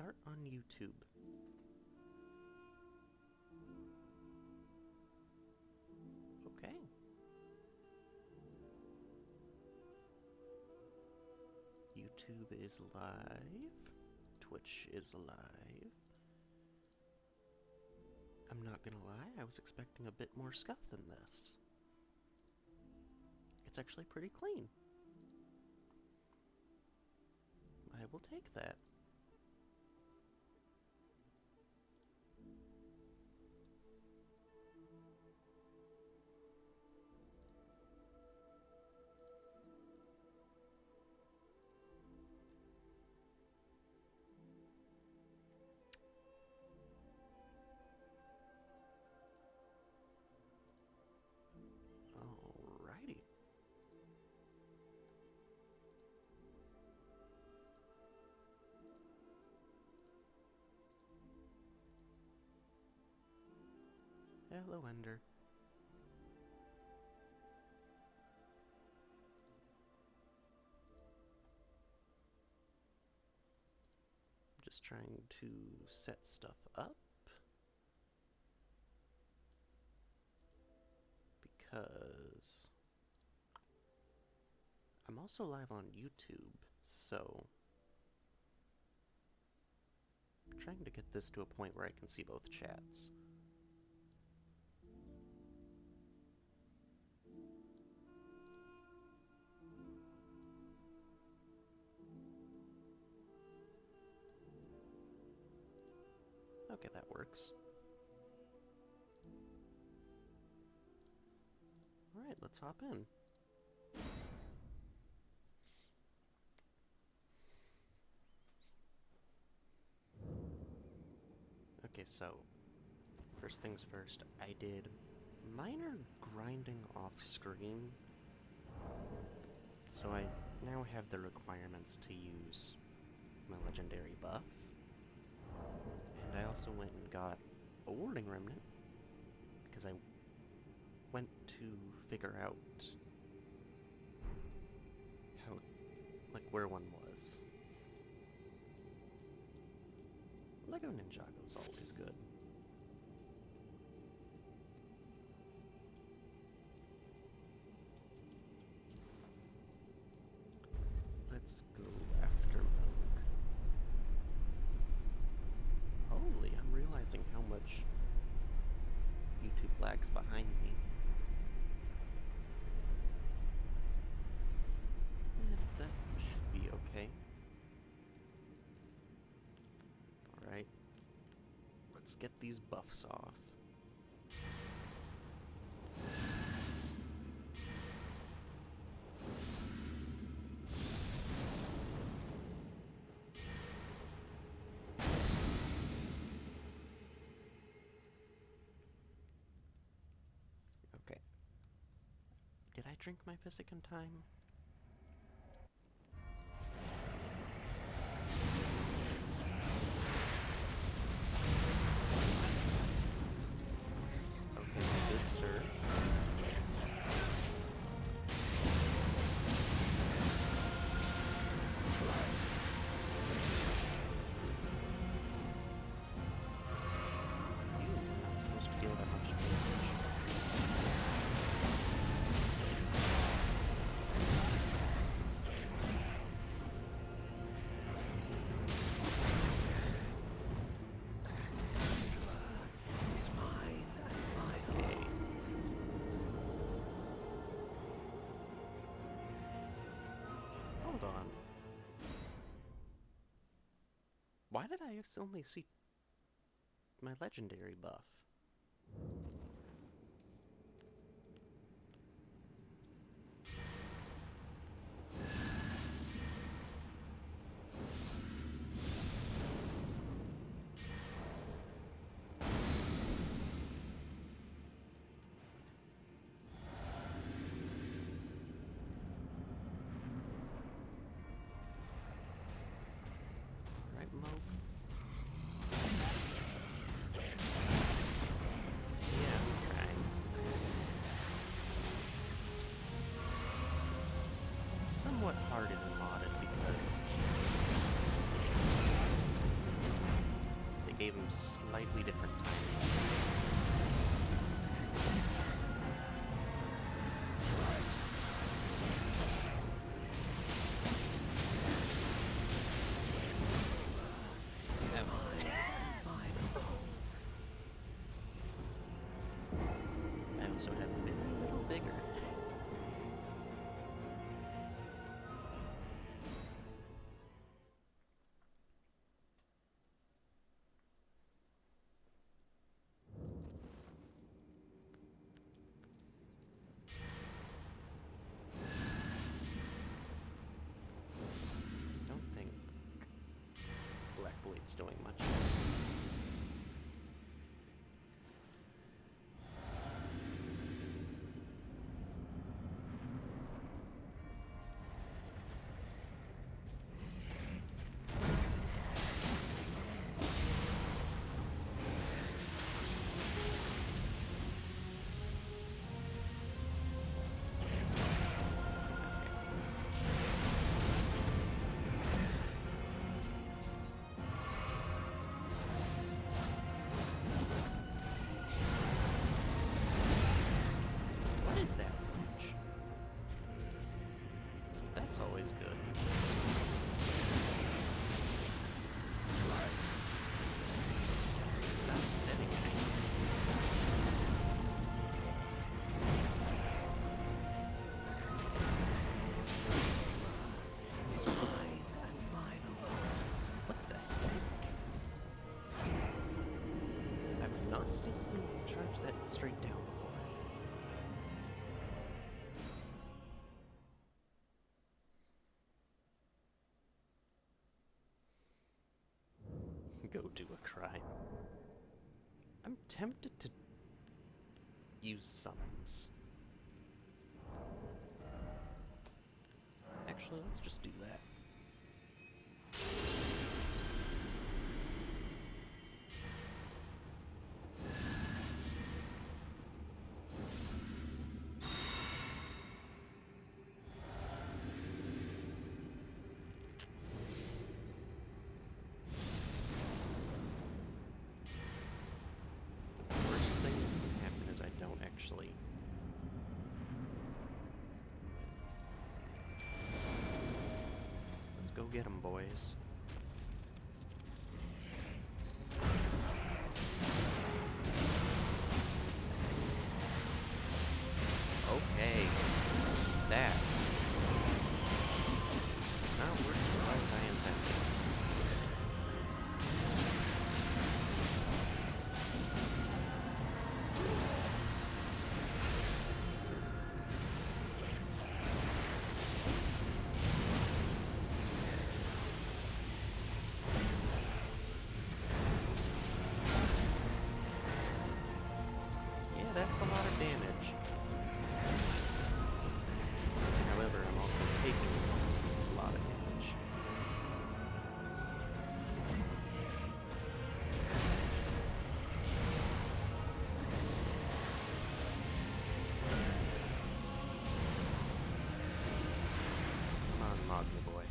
Start on YouTube. Okay. YouTube is live. Twitch is live. I'm not gonna lie, I was expecting a bit more scuff than this. It's actually pretty clean. I will take that. Alrighty. Hello, Ender. Just trying to set stuff up because I'm also live on YouTube, so I'm trying to get this to a point where I can see both chats. Okay, that works. Alright, let's hop in. Okay, so, first things first, I did minor grinding off screen, so I now have the requirements to use my legendary buff. And I also went and got a warding remnant, because I went to figure out how, like, where one was. Lego Ninjago is always good. Let's go after milk. Holy, I'm realizing how much YouTube lags behind me. That should be okay. Alright. Let's get these buffs off. Okay. Did I drink my physic in time? Okay, my good sir. Ew, I'm not supposed to deal that much damage. Okay. Hold on. Why did I only see my legendary buff? Right, Mo? Yeah, I'm trying. It's somewhat hard and modded because gave him slightly different timing. I also have very little vigor. I don't think Black Blade's doing much. What is that punch? That's always good. Stop sitting there. What the heck? I've not seen him charge that straight down before. Go do a crime. I'm tempted to use summons. Actually, let's just do that. The worst thing that can happen is I don't actually win. Let's go get 'em, boys. Okay. That. Not working as well as I intended. Yeah, that's a lot of damage. However, I'm also taking a lot of damage. Come on, Magna boy.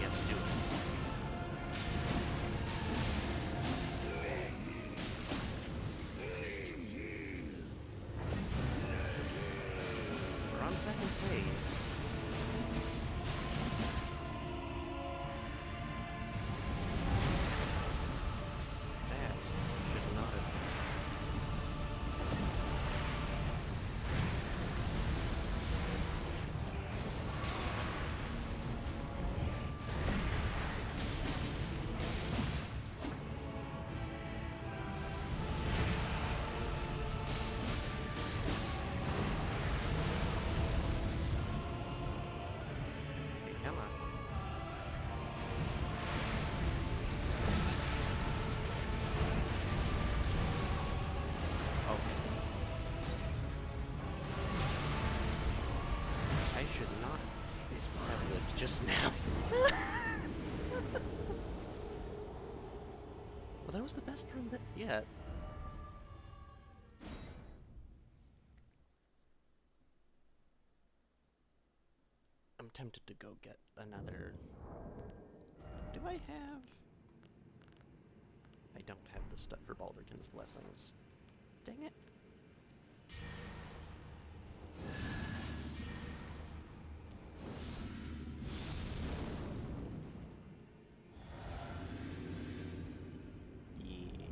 Yes, do it. We're on second phase. That should not have... just now. Well, that was the best run that yet. I'm tempted to go get another. Do I have? I don't have the stuff for Baldurkin's Blessings. Dang it. Yeah.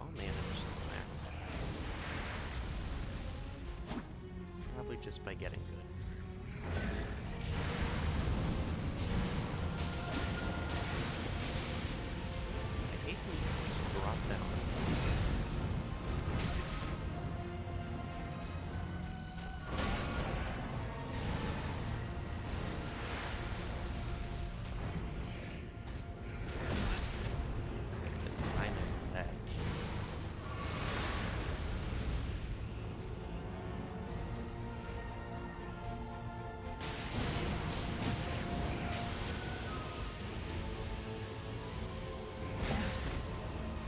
Oh man, I'm just probably just by getting good. I hate when you just drop that on me. I know that.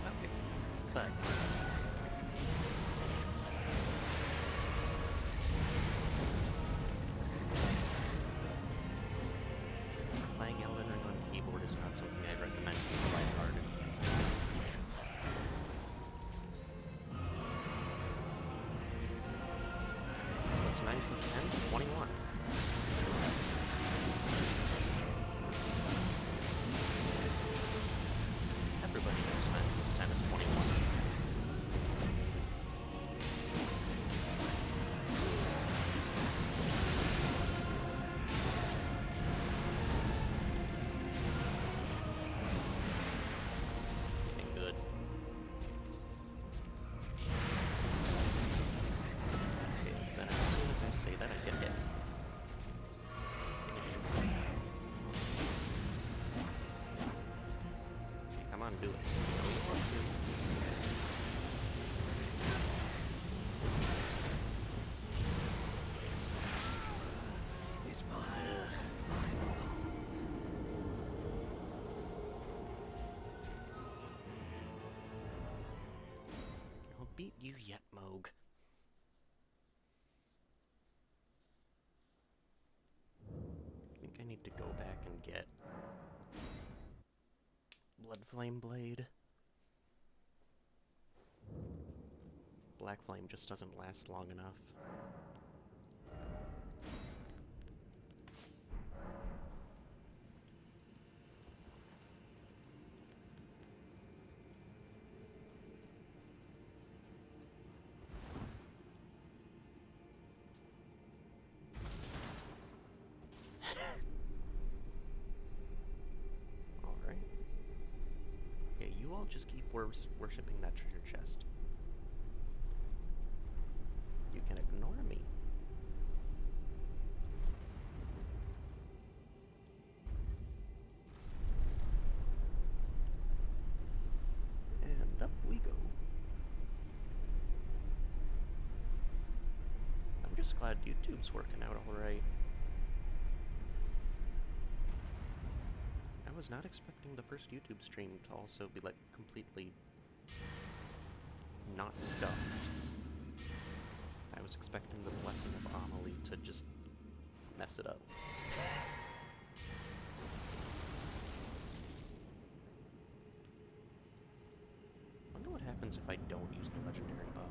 Okay, but playing Elden Ring on keyboard is not something I'd recommend being lighthearted. What's 9 plus 10? 21. Everybody knows 9 plus 10 is 21. Getting good. Okay, then as soon as I say that, I get hit. Okay, come on, do it. No, you want to. I'll beat you yet, Moog. I think I need to go back and get Blood Flame Blade. Black Flame just doesn't last long enough. Alright. Yeah, you all just keep worshipping that treasure chest. You can ignore me. And up we go. I'm just glad YouTube's working out alright. I was not expecting the first YouTube stream to also be, like, completely not stuffed. I was expecting the blessing of Amelie to just mess it up. I wonder what happens if I don't use the legendary buff.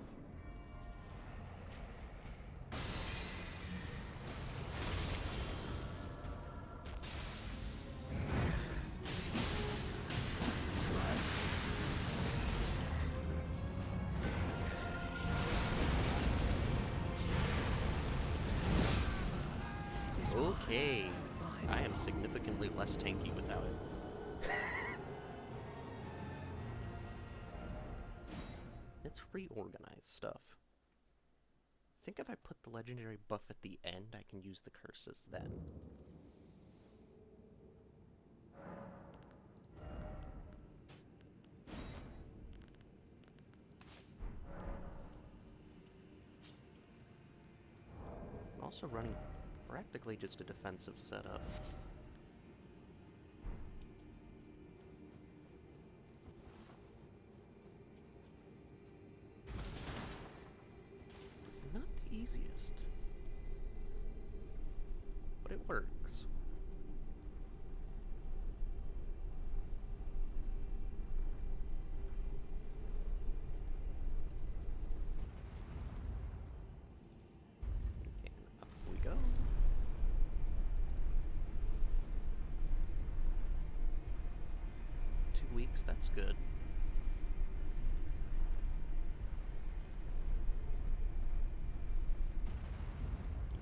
Okay, I am significantly less tanky without it. It's reorganized stuff. I think if I put the legendary buff at the end, I can use the curses then. also running practically just a defensive setup. It's not the easiest, but it works. And up we go. 2 weeks, that's good.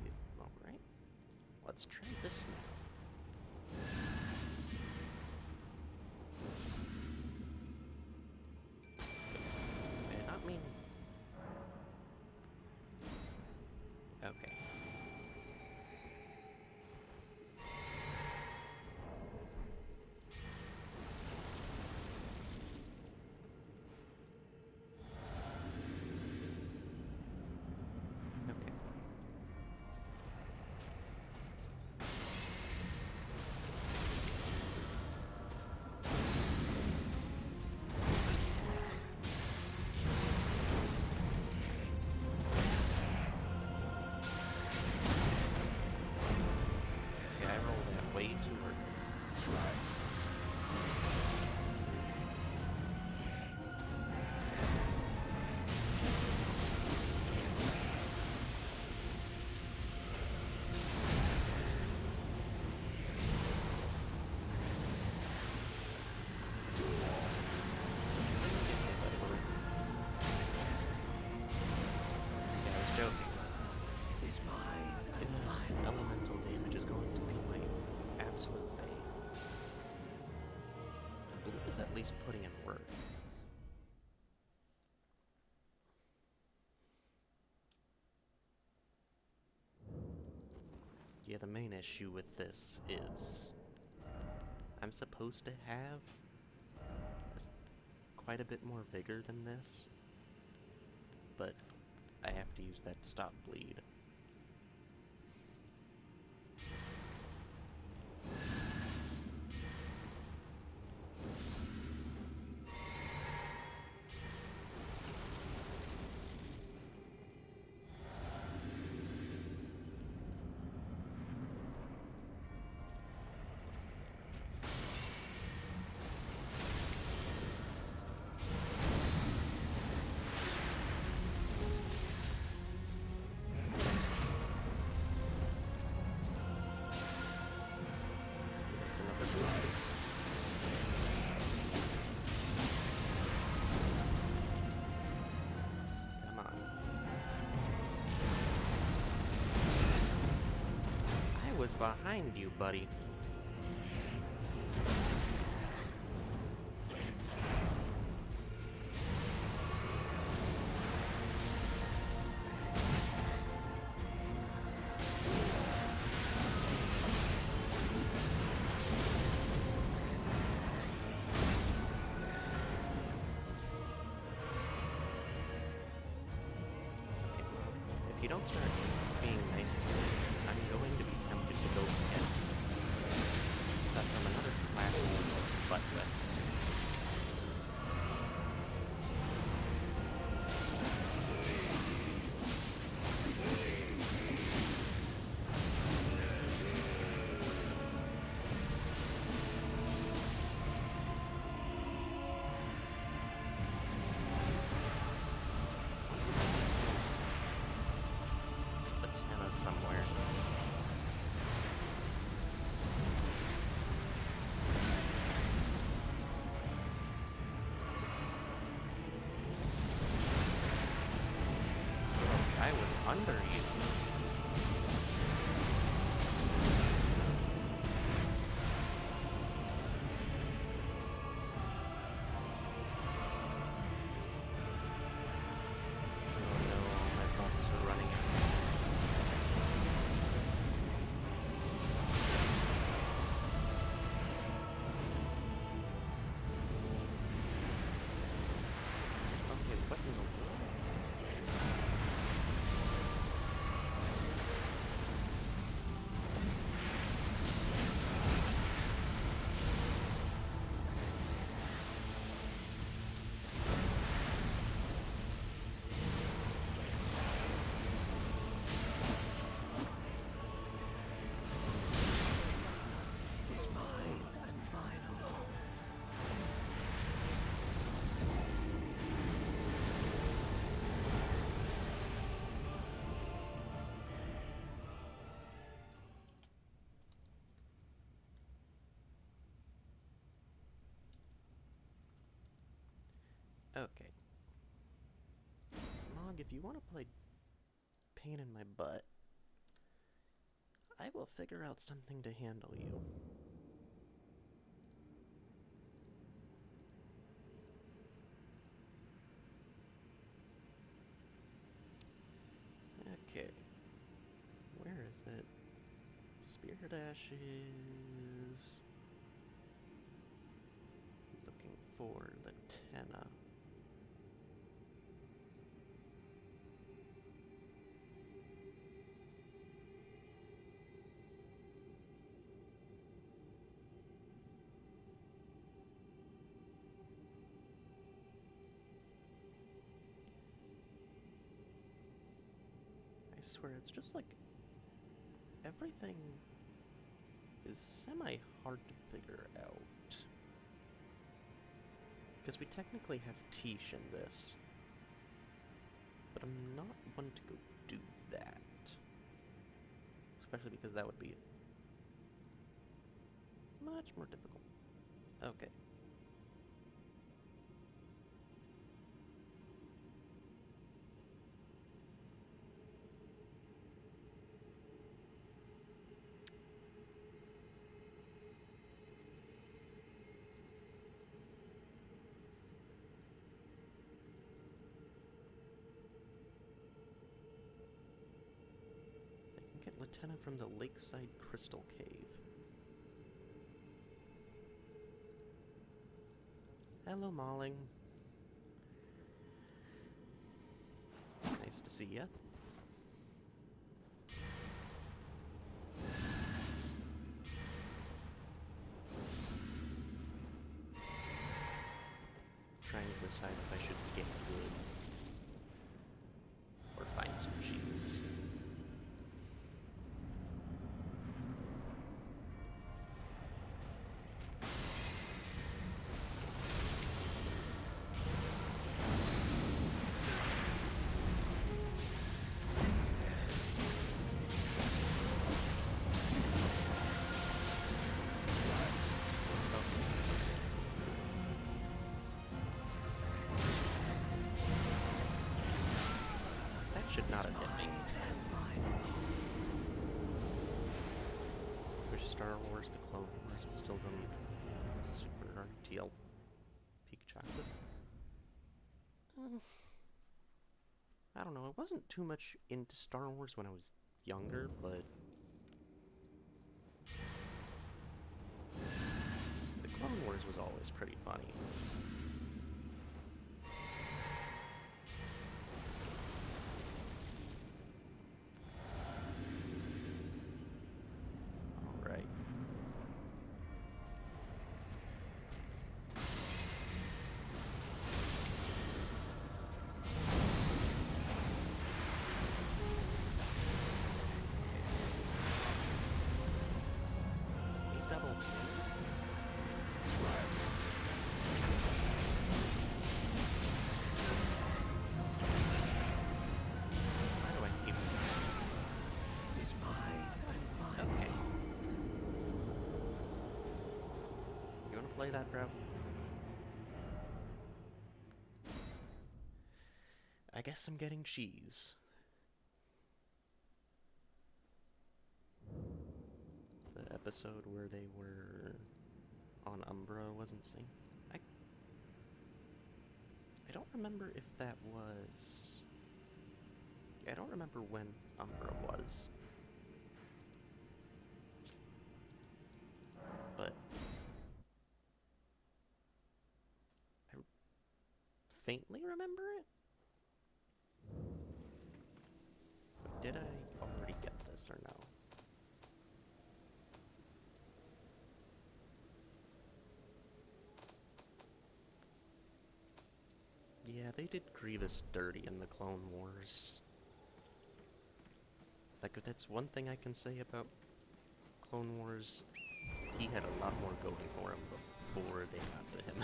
Yeah, alright. Let's try this now. And not mean... Okay. Okay. Yeah, I rolled that way too early. Yeah, I was joking. Is mine and Getting mine elemental damage is going to be my absolute bane. Blue is at least putting in work. Yeah, the main issue with this is I'm supposed to have quite a bit more vigor than this, but I have to use that to stop bleed. That's another blood. Come on. I was behind you, buddy. If you don't start being nice to me, I'm going to be tempted to go get stuff from another class of butt whip. The Tenna somewhere. I was under you. Oh no, all my buffs are running out. Okay, what in the world? Okay. Mog, if you want to play pain in my butt, I will figure out something to handle you. Okay. Where is it? Spirit Ashes. Looking for Latena. I swear, it's just like everything is semi-hard to figure out. Because we technically have Tish in this, but I'm not one to go do that. Especially because that would be much more difficult. Okay. I can get Latena from the Lakeside Crystal Cave. Hello, Malling. Nice to see ya. Trying to decide if I should get wood or find some cheese. That should not have hit me. Wish Star Wars, The Clone Wars would still run Super RTL peak childhood. I don't know, I wasn't too much into Star Wars when I was younger, but The Clone Wars was always pretty funny. Alright. A double kill. Why do I keep... Is mine and mine. Okay. You wanna play that, bro? I guess I'm getting cheese. The episode where they were on Umbra wasn't synced. I I don't remember if that was... I don't remember when Umbra was. But I faintly remember it? Wait, did I already get this or no? Yeah, they did Grievous dirty in the Clone Wars. Like, if that's one thing I can say about Clone Wars, he had a lot more going for him before they got to him.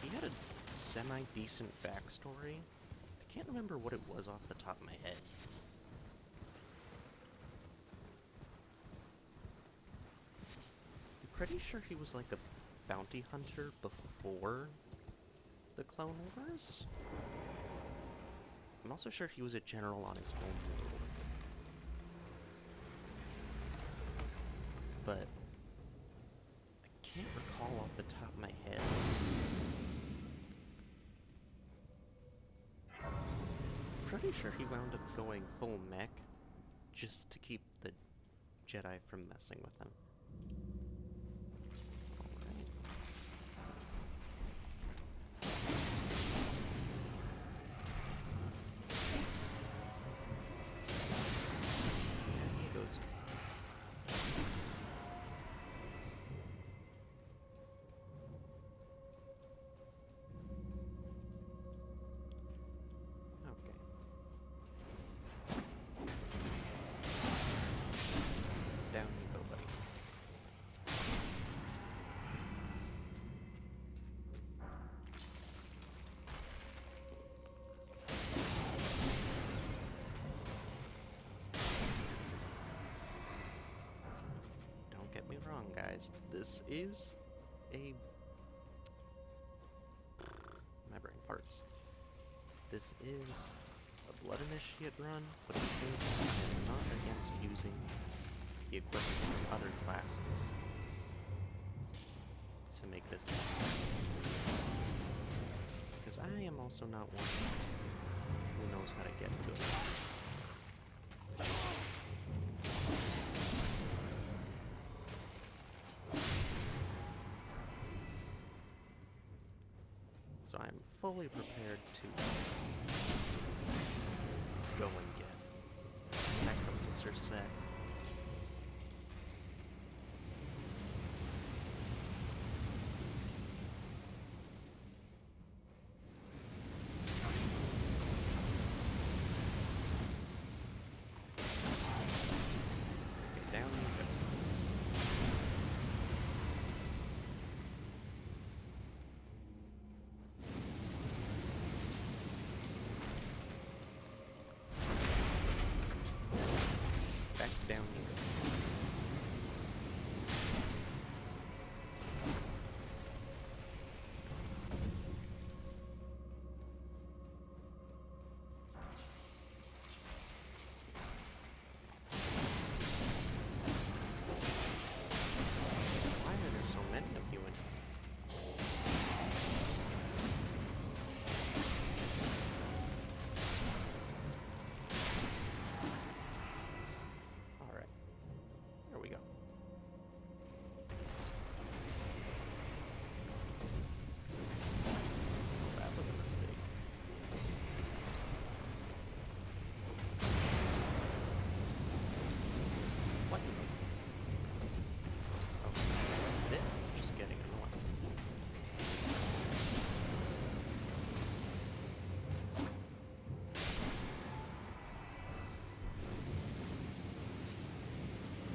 He had a semi-decent backstory. I can't remember what it was off the top of my head. pretty sure he was like a bounty hunter before the Clone Wars. I'm also sure he was a general on his home world. But I can't recall off the top of my head. Pretty sure he wound up going full mech just to keep the Jedi from messing with him. Alright. There he goes. Okay. Down you go, buddy. Don't get me wrong, guys. This is a... My brain farts. This is a Blood Initiate run, but at the same time, I'm not against using the equipment from other classes to make this easy. Because I am also not one who knows how to get good. So I'm fully prepared to go and get Necromancer set. Okay, down you go. Back down you go. Why are there so many of you in here? Alright, there we go. Oh, that was a mistake. What the? Okay, this is just getting annoying.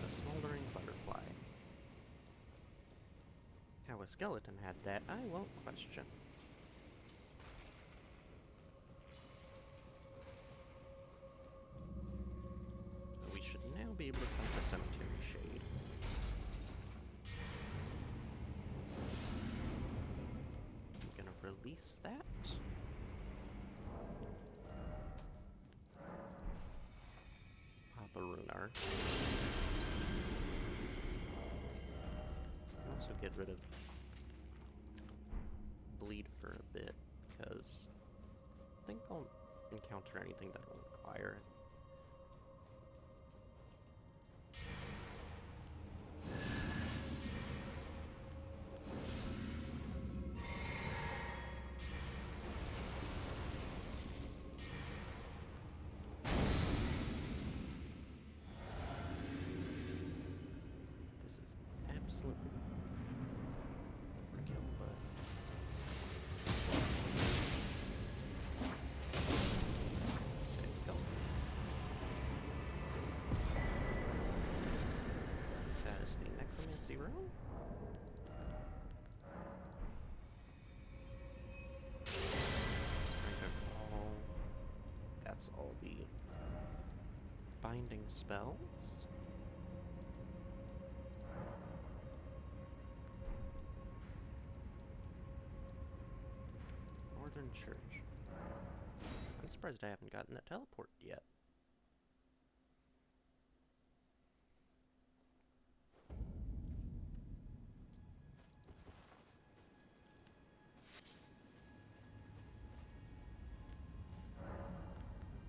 The smoldering butterfly. How a skeleton had that, I won't question. We should now be able to find the cemetery shade. I'm gonna release that. Pop a Runar. And also get rid of bleed for a bit, because I think I'll encounter anything that'll require it. This is absolutely overkill, but there we go. That is the Necromancy room. Drink of all. That's all the binding spells. church. I'm surprised I haven't gotten that teleport yet.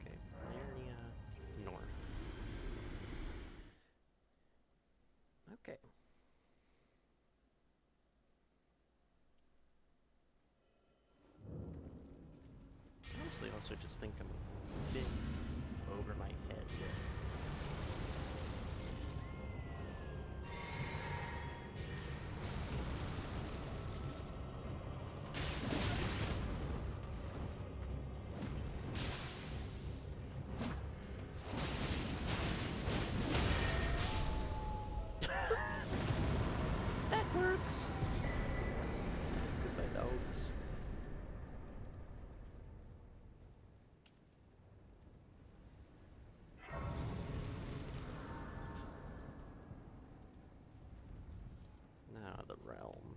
Okay, Valeria North. Okay. I honestly also just think I'm a bit over my head with that works! With my dogs. Now the realm.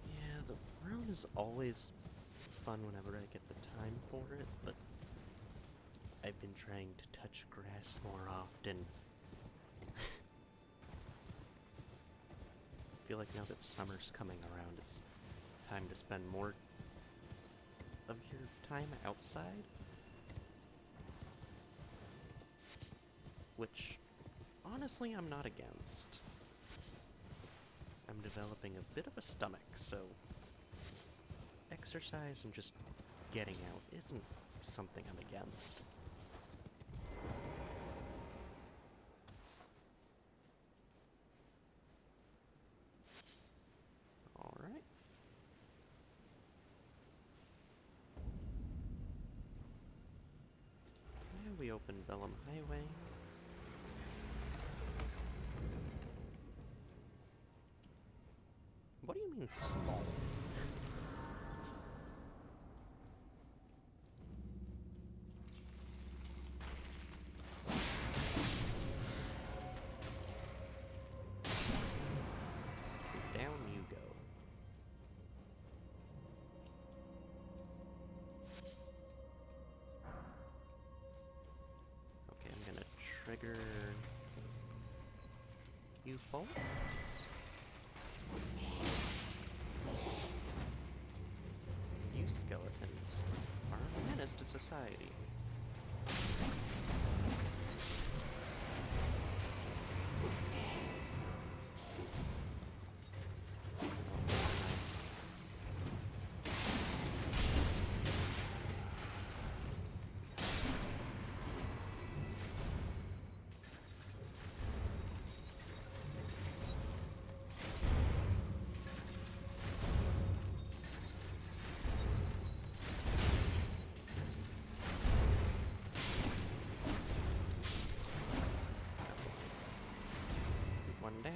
Yeah, the realm is always fun whenever I get the time for it, but I've been trying to touch grass more often. I feel like now that summer's coming around, it's time to spend more of your time outside, which honestly I'm not against. I'm developing a bit of a stomach, so exercise and just getting out isn't something I'm against. Alright. And we open Vellum Highway. What do you mean small? Down you go. Okay, I'm gonna trigger you folks. You skeletons are a menace to society. Nice. One down.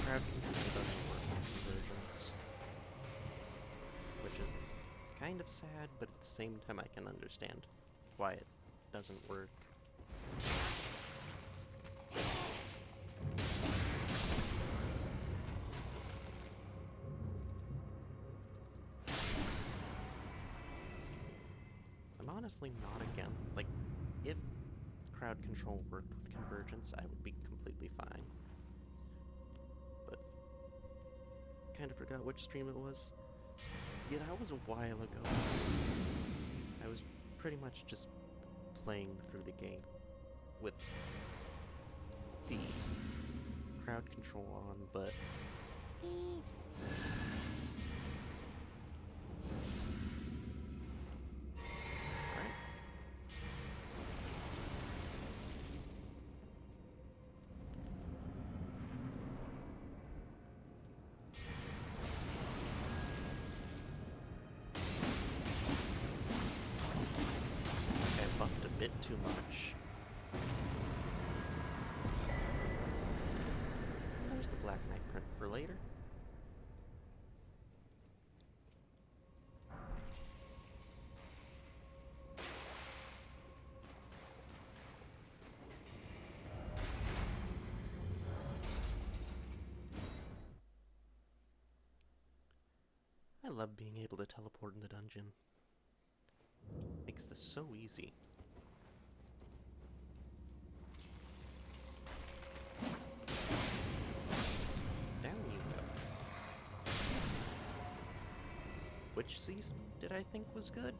Crowd control doesn't work on conversions, which is kind of sad, but at the same time I can understand why it doesn't work. I'm honestly not against, like, if crowd control worked with convergence, I would be completely fine. But kind of forgot which stream it was. Yeah, that was a while ago. I was pretty much just playing through the game with the crowd control on, but alright. I buffed a bit too much. And there's the Black Knight print for later. I love being able to teleport in the dungeon. Makes this so easy. Down you go. Which season did I think was good?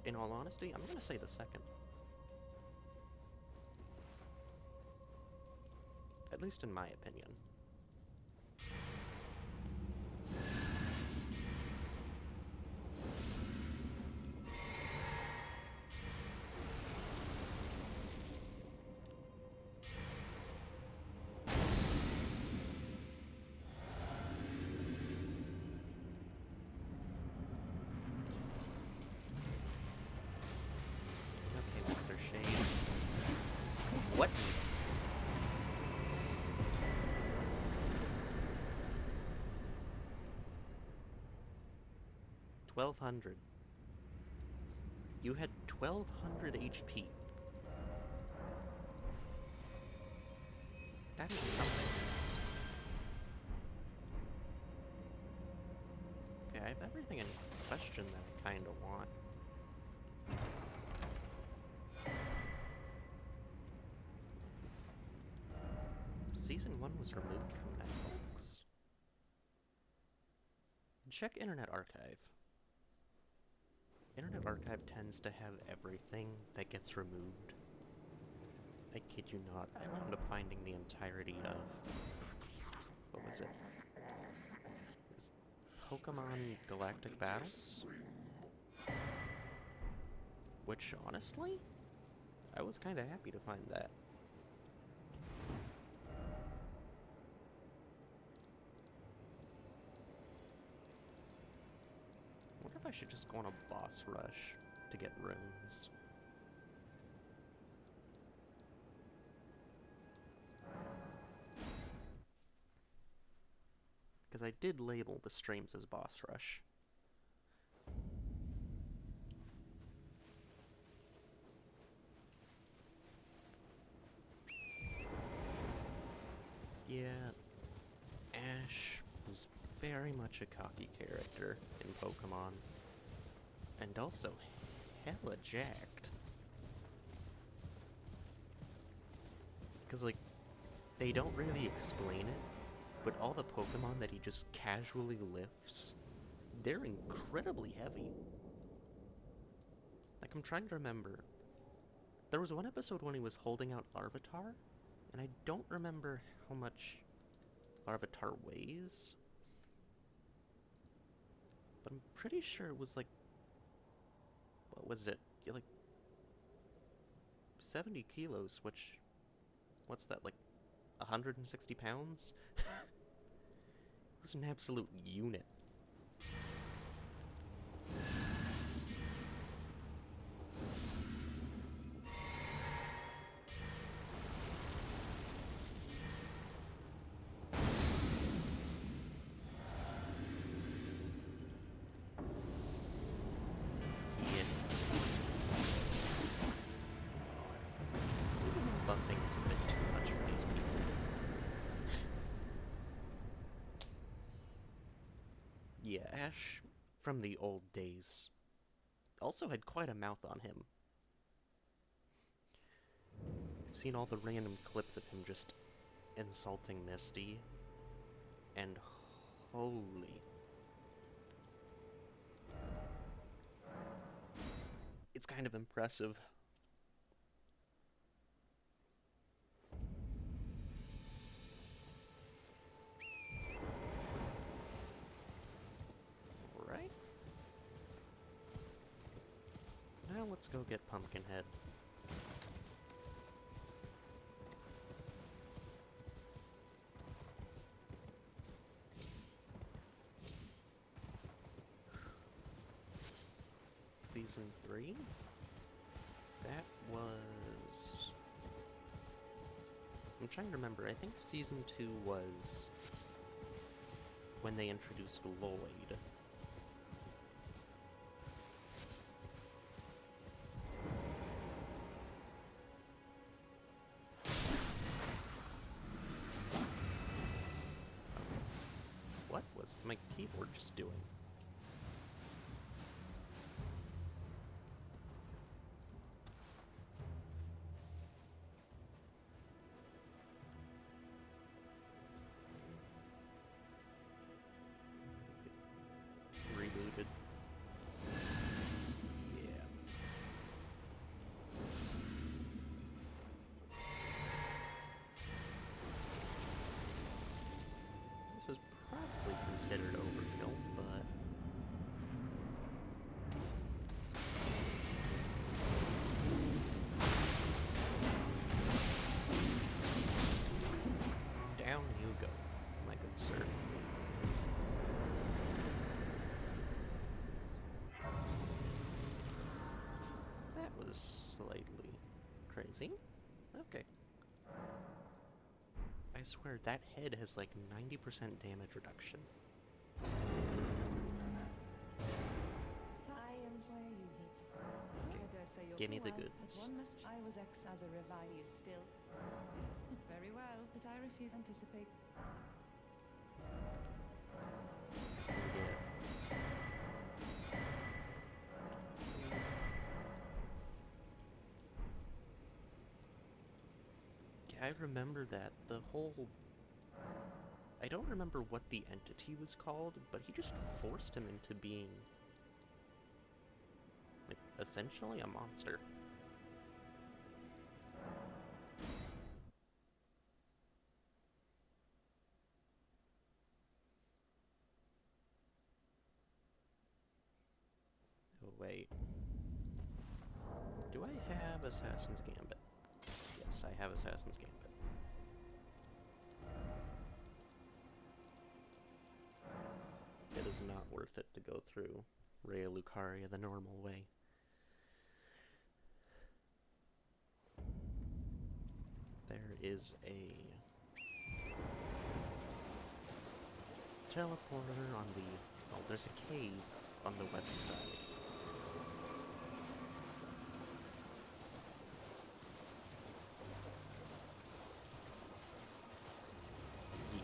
In all honesty, I'm gonna say the second. At least in my opinion. Okay, Mr. Shade. What? 1200. You had 1200 HP. That is something. Okay, I have everything in question that I kinda want. Season 1 was removed from Netflix? Check Internet Archive. Internet Archive tends to have everything that gets removed. I kid you not, I wound up finding the entirety of... what was it? It was Pokemon Galactic Battles? Which, honestly, I was kinda happy to find that. I wonder if I should just go on a boss rush to get runes. Because I did label the streams as boss rush. Yeah, Ash was very much a cocky character in Pokemon. And also hella jacked. Because, like, they don't really explain it, but all the Pokemon that he just casually lifts, they're incredibly heavy. Like, I'm trying to remember. There was one episode when he was holding out Larvitar, and I don't remember how much Larvitar weighs. But I'm pretty sure it was like, what was it? Like 70 kilos, which, what's that, like 160 pounds? It was an absolute unit. Yeah. Buffing is a bit too much for these people. Yeah, Ash from the old days also had quite a mouth on him. I've seen all the random clips of him just insulting Misty, and holy... it's kind of impressive. Alright. Now let's go get Pumpkinhead. Season 3? That was... I'm trying to remember. I think Season 2 was when they introduced Lloyd. What was... my keyboard just doing? Rebooted. Yeah. This is probably considered overkill, but down you go, my good sir. That was slightly crazy. Okay. I swear, that head has like 90% damage reduction. Okay, give me the goods. I was ex as a revive still. Very well, but I refuse to anticipate. I can get... Please. Yeah, I remember that. The whole... I don't remember what the entity was called, but he just forced him into being... like, essentially a monster. Oh, wait. Do I have Assassin's Gambit? Yes, I have Assassin's Gambit. It is not worth it to go through Raya Lucaria the normal way. There is a teleporter on the... well, there's a cave on the west side. Yeah.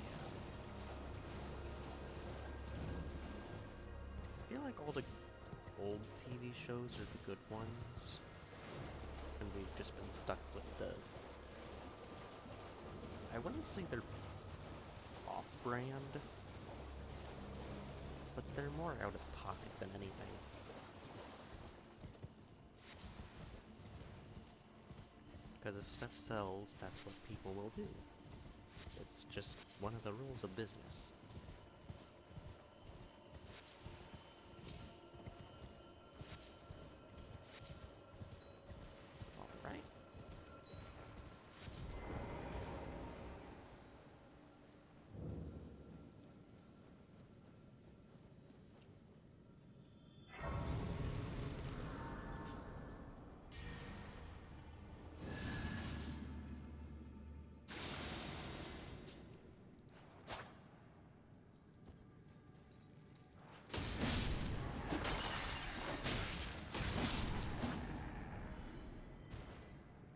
I feel like all the old TV shows are the good ones, and we've just been stuck with the... I wouldn't say they're off-brand, but they're more out of pocket than anything. Because if stuff sells, that's what people will do. It's just one of the rules of business. Alright.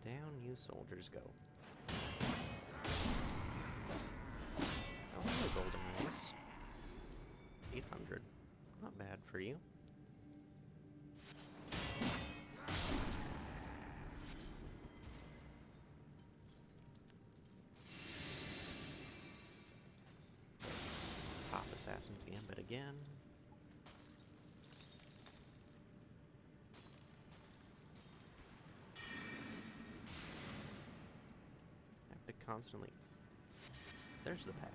Down you soldiers go. Oh, hello, golden rings. 800. Not bad for you. Let's pop Assassin's Gambit again. I have to constantly... There's the path.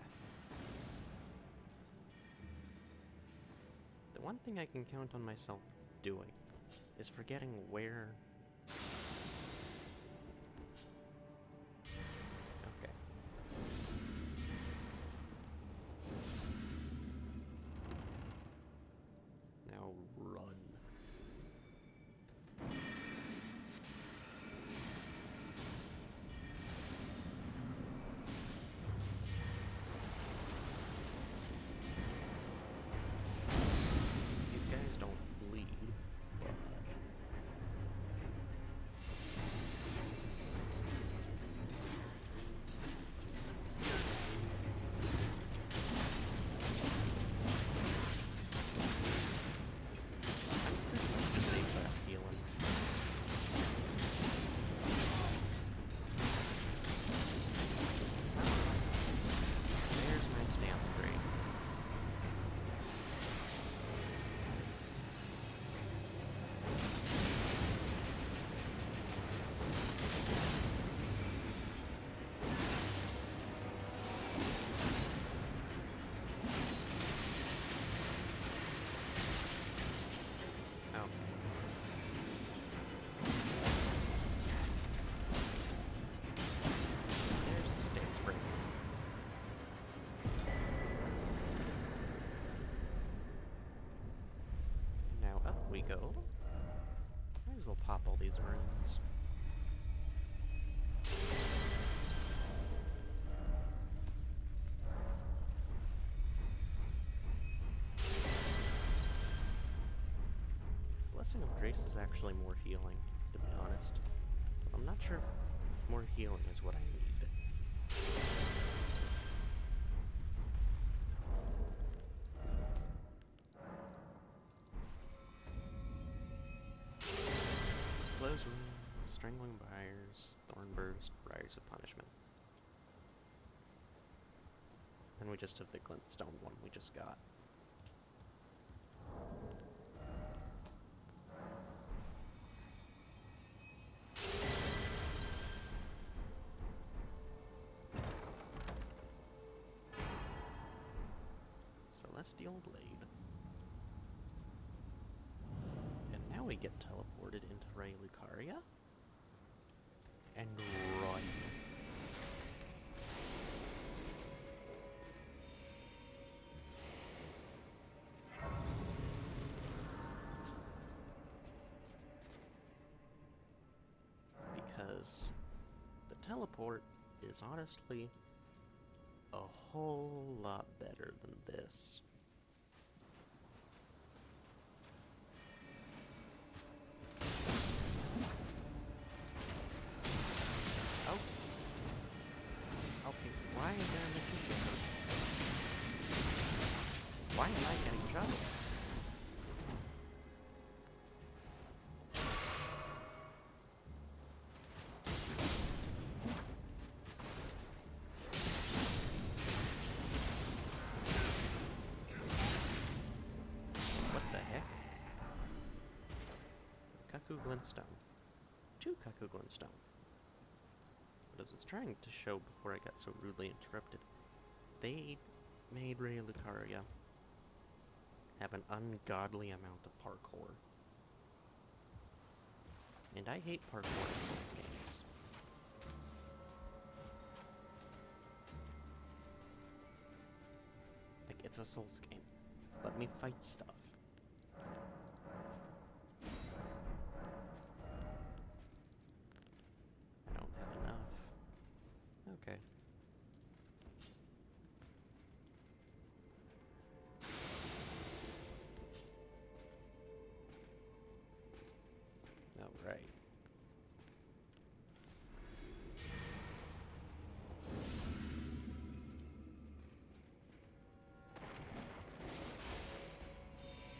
The one thing I can count on myself doing is forgetting where... Okay. Now run. These guys don't bleed, but... go. Might as well pop all these runes. Blessing of Grace is actually more healing, to be honest. I'm not sure if more healing is what I need. Close Wounds, Strangling Briars, Thorn Burst, Briars of Punishment. Then we just have the Glintstone one we just got. Celestial Blade. And now we get teleported into Ray Lucaria and run. Because the teleport is honestly a whole lot better than this. Oh. Okay, why is there a magician? Why am I getting shot? What the heck? Cuckoo Glintstone. 2 Cuckoo Glintstone. But as I was trying to show before I got so rudely interrupted, they made Ray Lucaria have an ungodly amount of parkour. And I hate parkour in Souls games. Like, it's a Souls game. Let me fight stuff. I don't have enough. Okay. Alright.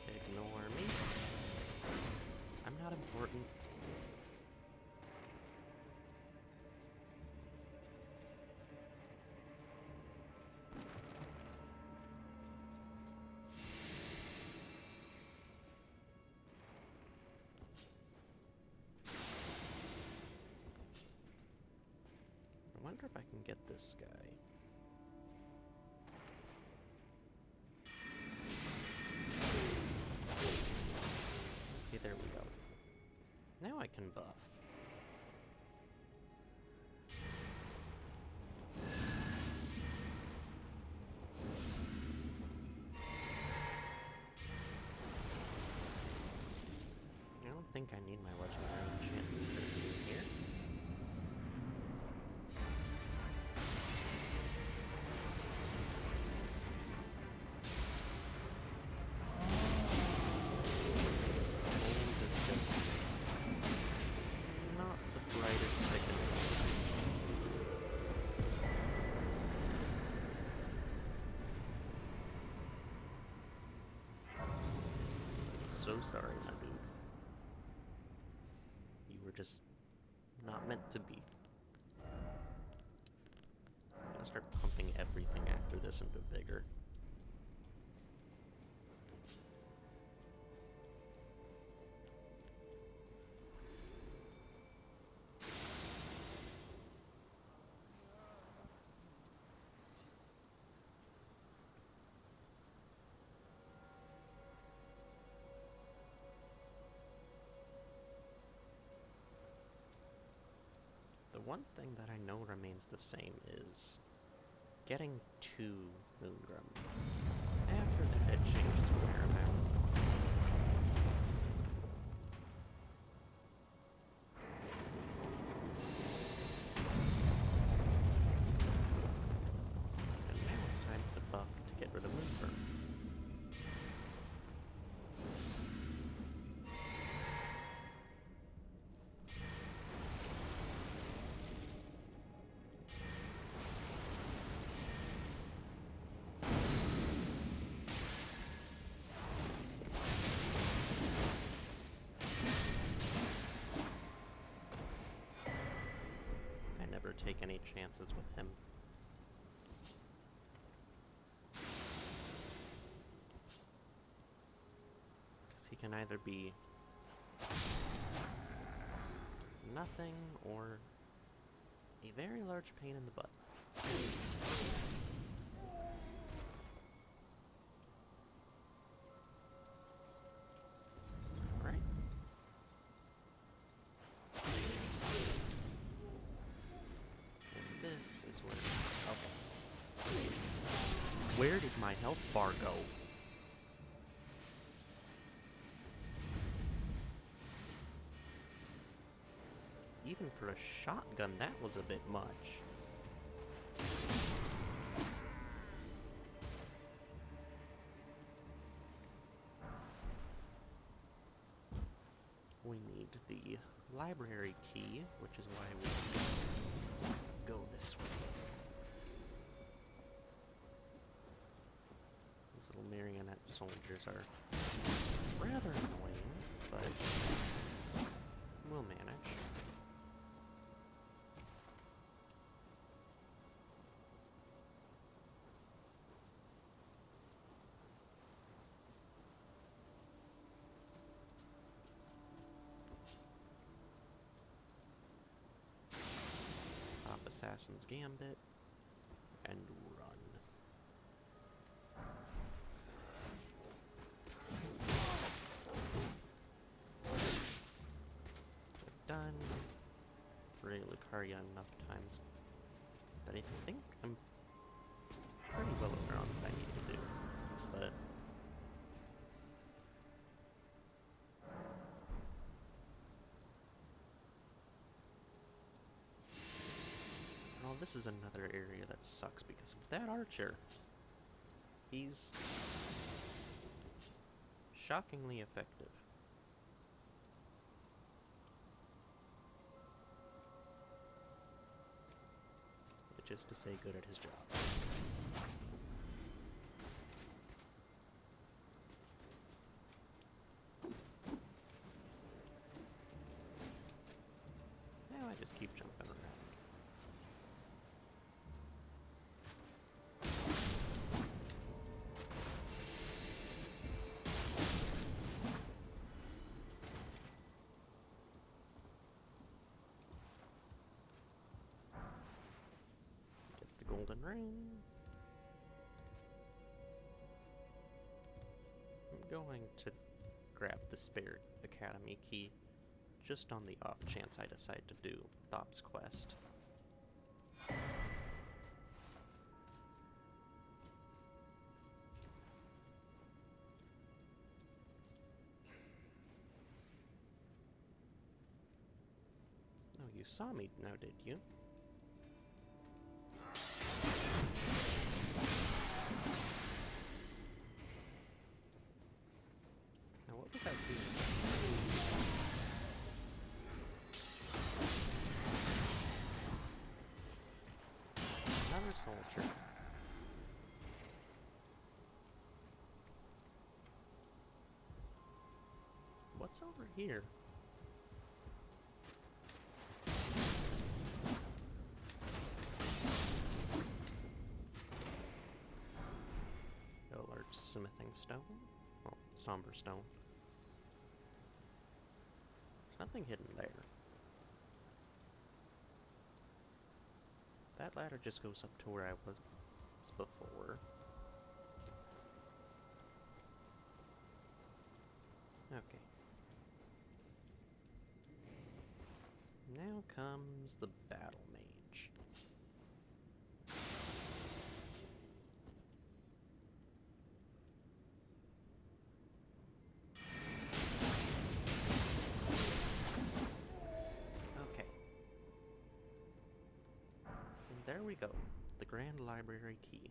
Ignore me. I'm not important. I wonder if I can get this guy. Okay, there we go. Now I can buff. I don't think I need my legendary enchantment here. Gold is just not the brightest pick in the world. I'm so sorry, my dude. You were just not meant to be. I'm gonna start pumping everything after this into vigor. The one thing that I know remains the same is getting 2 Moongrim. After that, it changes where I'm at. chances with him. Because he can either be nothing or a very large pain in the butt. Alright. And this is where... Okay. Where did my health bar go? Even for a shotgun, that was a bit much. We need the library key, which is why we go this way. These little marionette soldiers are rather annoying, but we'll manage. Pop Assassin's Gambit, and run. Done. Ray Lucaria enough times that I think I'm pretty well aware on what I need to do, but well, this is another area that sucks because of that archer. He's shockingly effective. Which is to say good at his job. Now I just keep jumping around. Get the golden ring. I'm going to grab the spare academy key just on the off chance I decide to do Thop's quest. Oh, you saw me now, did you? Now, what was I doing? Another soldier. What's over here? A large smithing stone. Well, somber stone. There's nothing hidden there. That ladder just goes up to where I was before. Okay. Now comes the battle mage. Okay. And there we go. The Grand Library Key.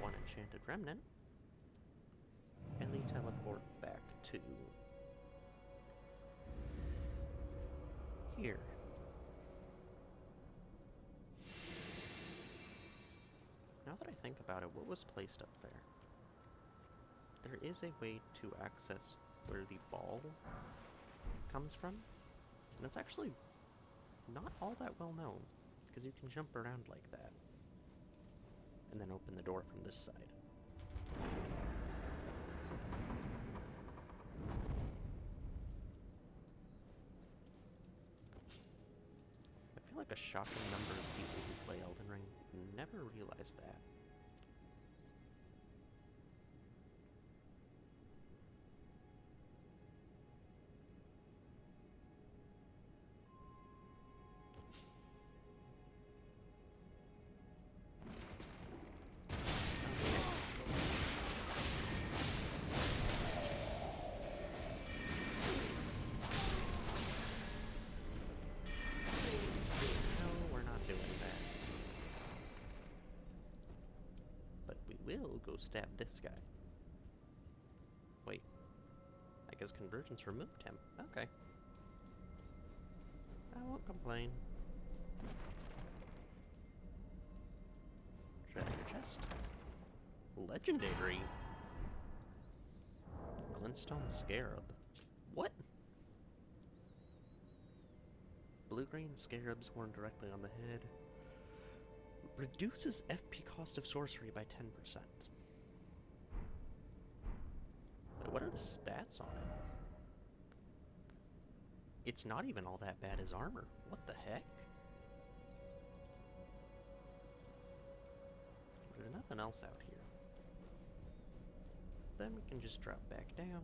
One enchanted remnant. And they teleport back to... here. Now that I think about it, what was placed up there? There is a way to access where the ball comes from, and it's actually not all that well known, because you can jump around like that, and then open the door from this side. I feel like a shocking number of people who play Elden Ring never realize that. No, we're not doing that. But we will go stab this guy. Wait. I guess convergence removed him. Okay. I won't complain. Treasure chest. Legendary. Glintstone Scarab. What? Blue-green scarabs worn directly on the head. Reduces FP cost of sorcery by 10%. Wait, what are the stats on it? It's not even all that bad as armor. What the heck? There's nothing else out here. Then we can just drop back down.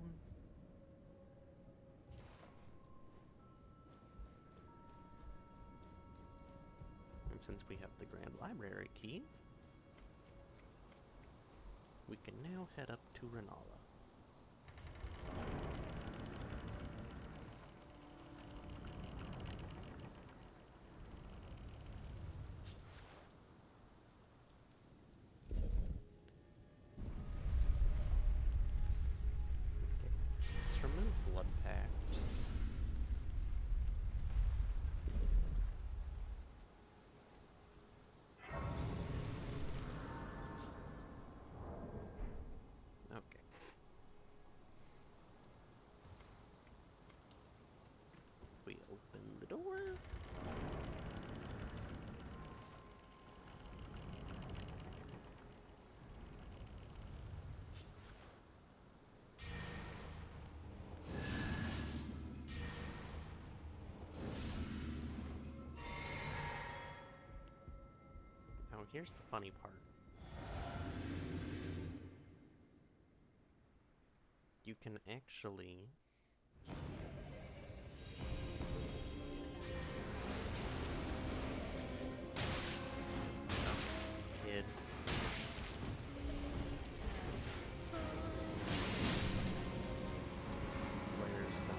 And since we have the Grand Library key, we can now head up to Renala. Let's remove Blood Pact. Okay. We open the door. Now here's the funny part. You can actually kid. Where's the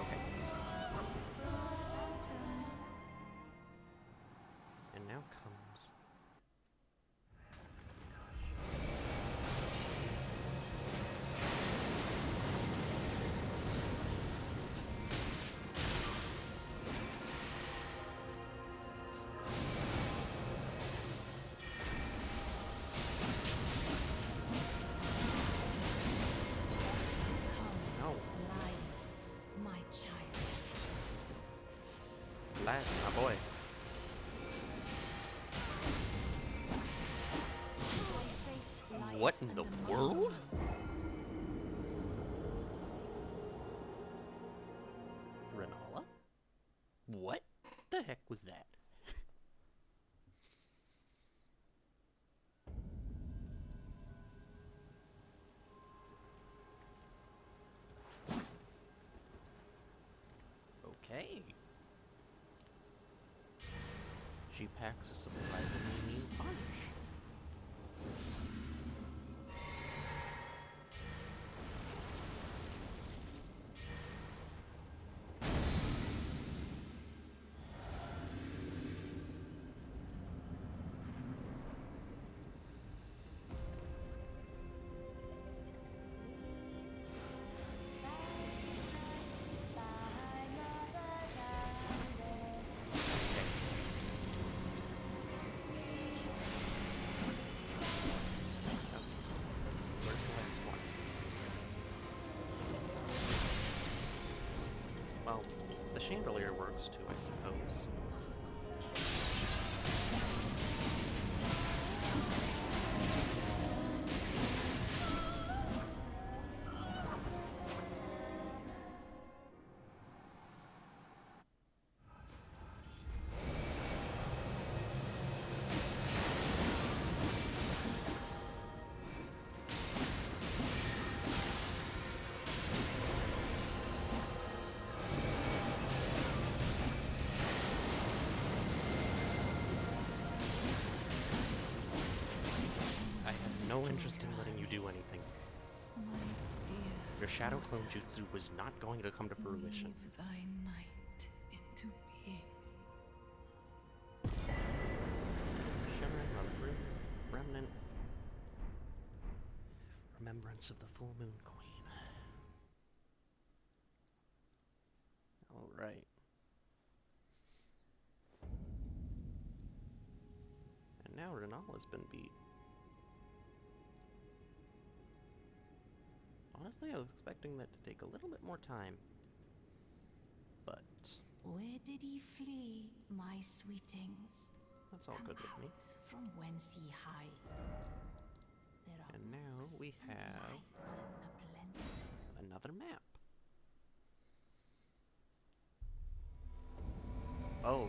Okay. And now comes no. My child. That's my boy. Thy fate lieth What in the under my world? rule. Renala? What the heck was that? Okay. She packs a surprisingly mean punch. Well, the chandelier works too, I suppose. I have no interest in letting you do anything. My dear Your shadow clone daughter, jutsu was not going to come to fruition. weave thy night into being. Shimmering remnant. Remembrance of the full moon queen. Alright. And now Renal has been beat. Honestly, I was expecting that to take a little bit more time. But Where did he flee, my sweetings? that's all Come good with me. out from whence ye hide. There are And now mooks we and have light aplenty. another map. Oh.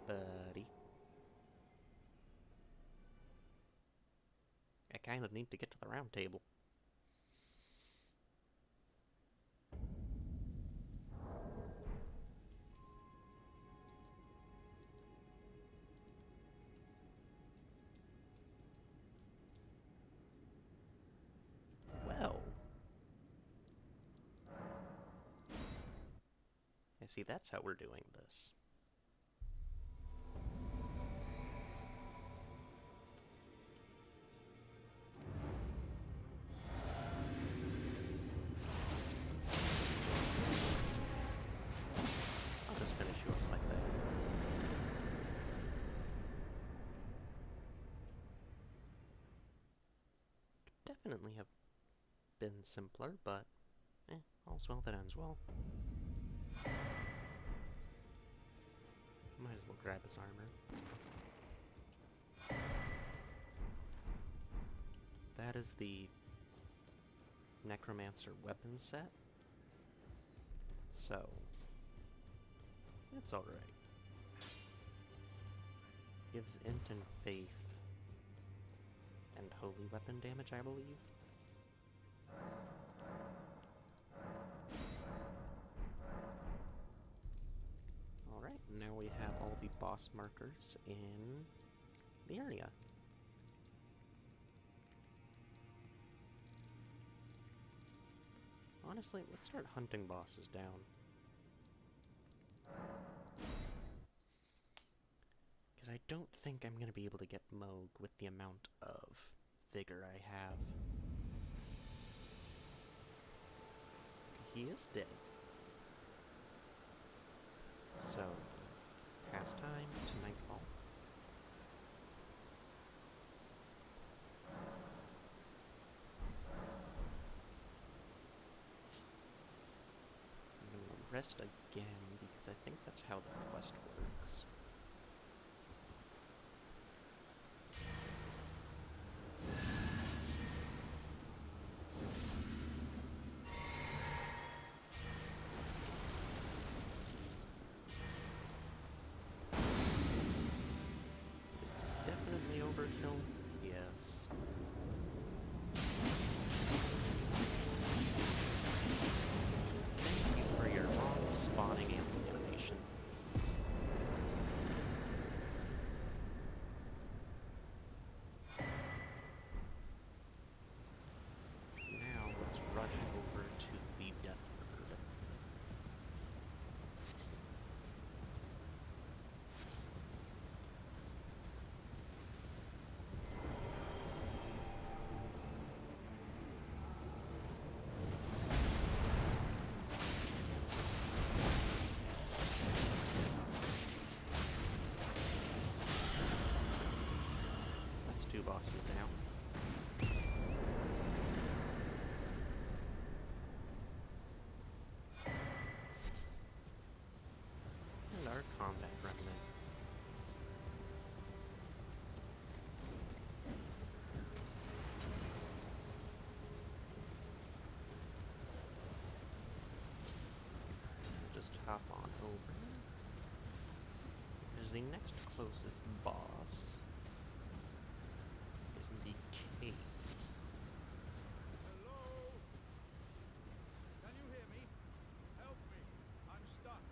Buddy. I kind of need to get to the round table. Well. I see that's how we're doing this. I'll just finish you off like that. Could definitely have been simpler, but all's well that ends well. Might as well grab his armor. That is the Necromancer weapon set. So, it's alright. Gives int and faith and holy weapon damage, I believe. Alright, now we have all the boss markers in the area. Honestly, let's start hunting bosses down. Because I don't think I'm going to be able to get Moog with the amount of vigor I have. He is dead. So, pastime to nightfall. I'm gonna rest again because I think that's how the quest works. Is this definitely overkill? Yes. Thank you for your long spawning animation. hop on over, as the next closest boss is in the cave. Hello? Can you hear me? Help me. I'm stuck.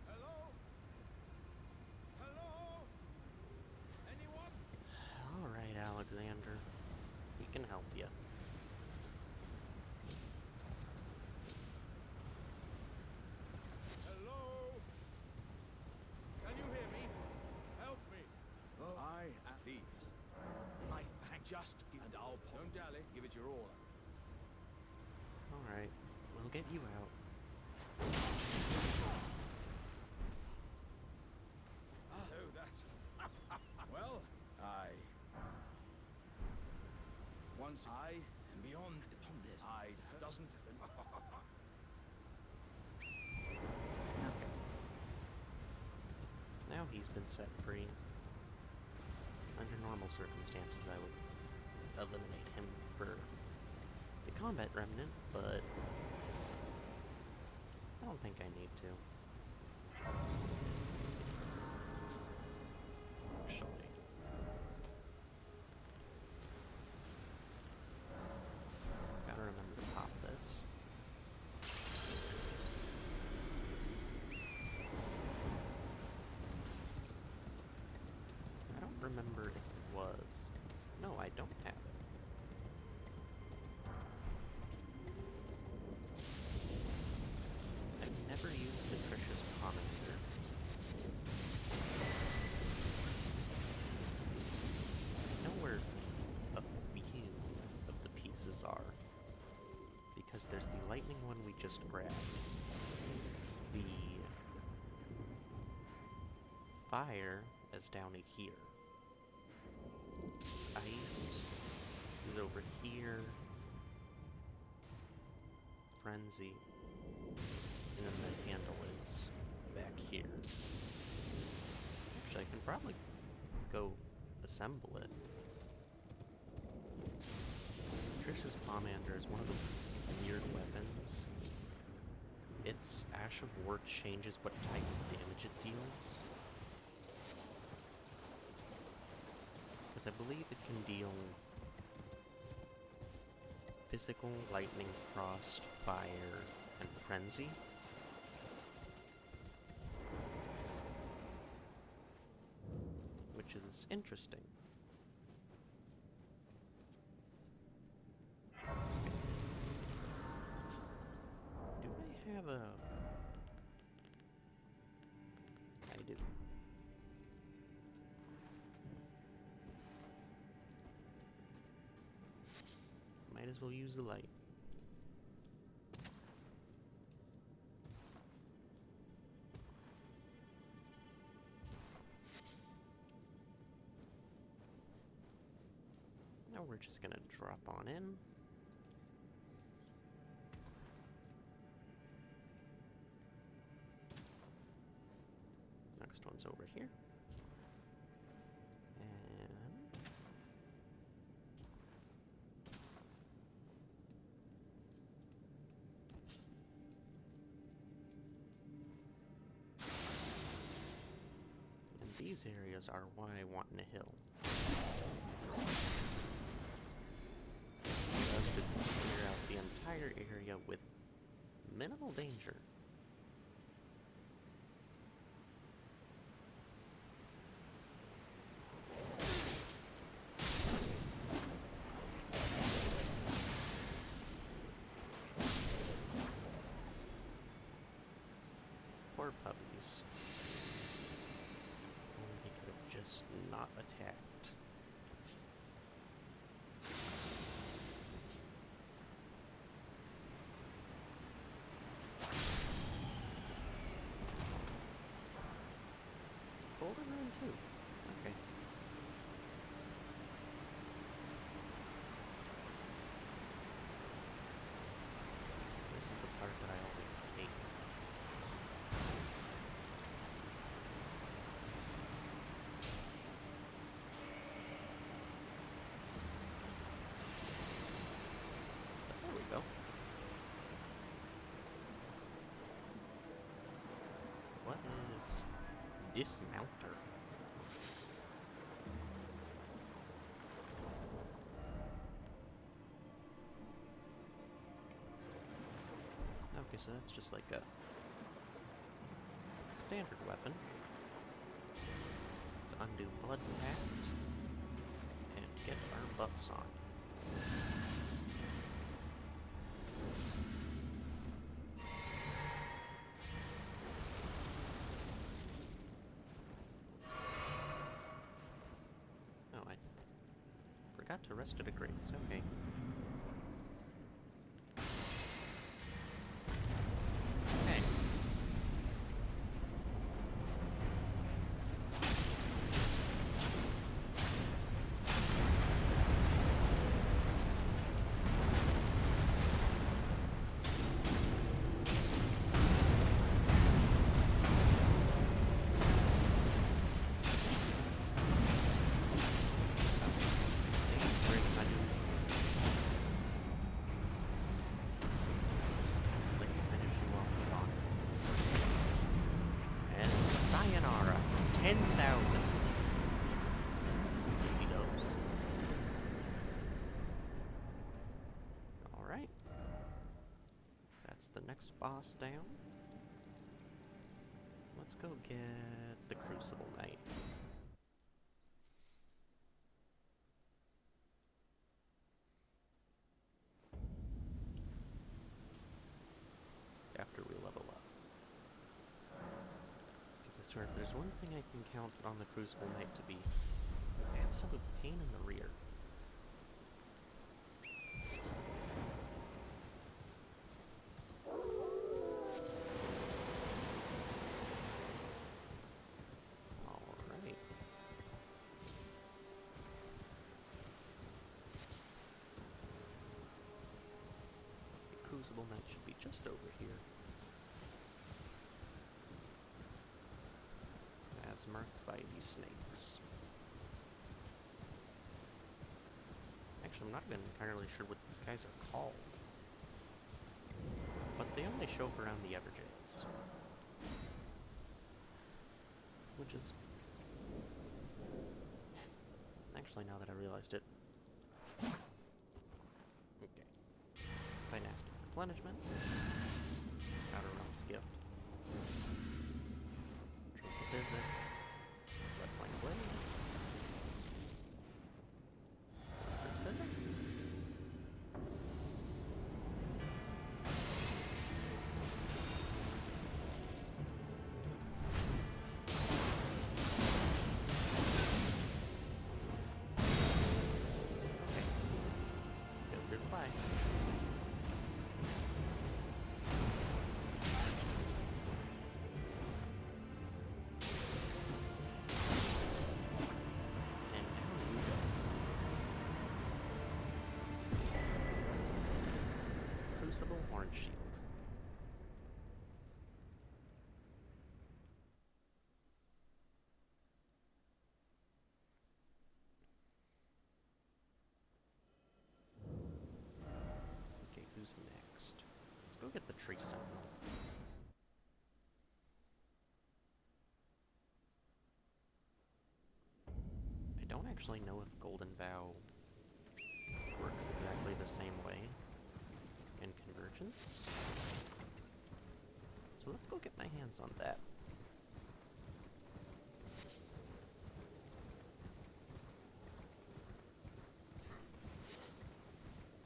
Hello? Hello? Anyone? Alright, Alexander. We can help you. Hello? Can you hear me? Help me. Oh, I am these. My thank just give and I'll Don't dally. give it your all. Alright, we'll get you out. So that's well, once I and beyond upon this, I doesn't. Okay. Now he's been set free. Under normal circumstances, I would eliminate him for the combat remnant, but I don't think I need to. Actually. Gotta remember to pop this. I don't remember if it was. No, I don't have it. I've never used the Trish's Pomander. I know where a few of the pieces are, because there's the lightning one we just grabbed. The fire is down here. Ice is over here. Frenzy. And then the handle is back here. Actually, I can probably go assemble it. Trish's Pomander is one of the weird weapons. Its Ash of War changes what type of damage it deals. Because I believe it can deal physical, lightning, frost, fire, and frenzy. Which is interesting. Okay. Do I have a... I do. Might as well use the light. Now we're just gonna drop on in. Next one's over here. And... and these areas are why I want in a hill. Allows you to clear out the entire area with minimal danger. Poor puppies. They could have just not attacked. Golden Rune too. Okay. This is the part that I always hate. But there we go. dismounter. Okay, so that's just like a standard weapon. Let's undo Blood Pact and get our buffs on. Oh, I forgot to rest at a grace. Okay. Okay. And sayonara, 10,000. Easy dubs. Alright. That's the next boss down. Let's go get the Crucible Knight. After we level up. Because I swear, if there's one thing I can count on the Crucible Knight to be absolute pain in the rear. Alright. The Crucible Knight should be just over here. As marked by these snakes. Actually, I'm not even entirely sure what these guys are called. But they only show up around the Everjades. Which is... Actually, now that I realized it... Okay. Dynastic Replenishment. Outer Realms Gift. Tranquil Visit. Leveling Blade. First Visit. Goodbye. And down we go. Crucible Horn Shield. Okay, who's next? Let's go get the Tree Sentinel. I don't actually know if Golden Bow works exactly the same way in Convergence. So let's go get my hands on that.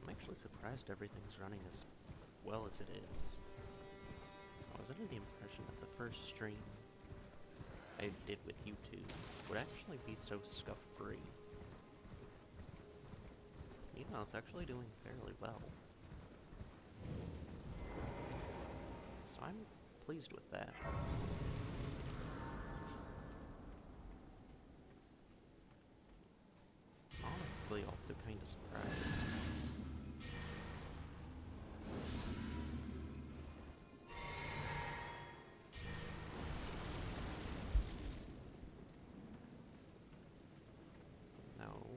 I'm actually surprised everything's running as well as it is. I was under the impression that the first stream I did with YouTube would actually be so scuff-free. You know, it's actually doing fairly well. So I'm pleased with that. I'm honestly also kind of surprised. No.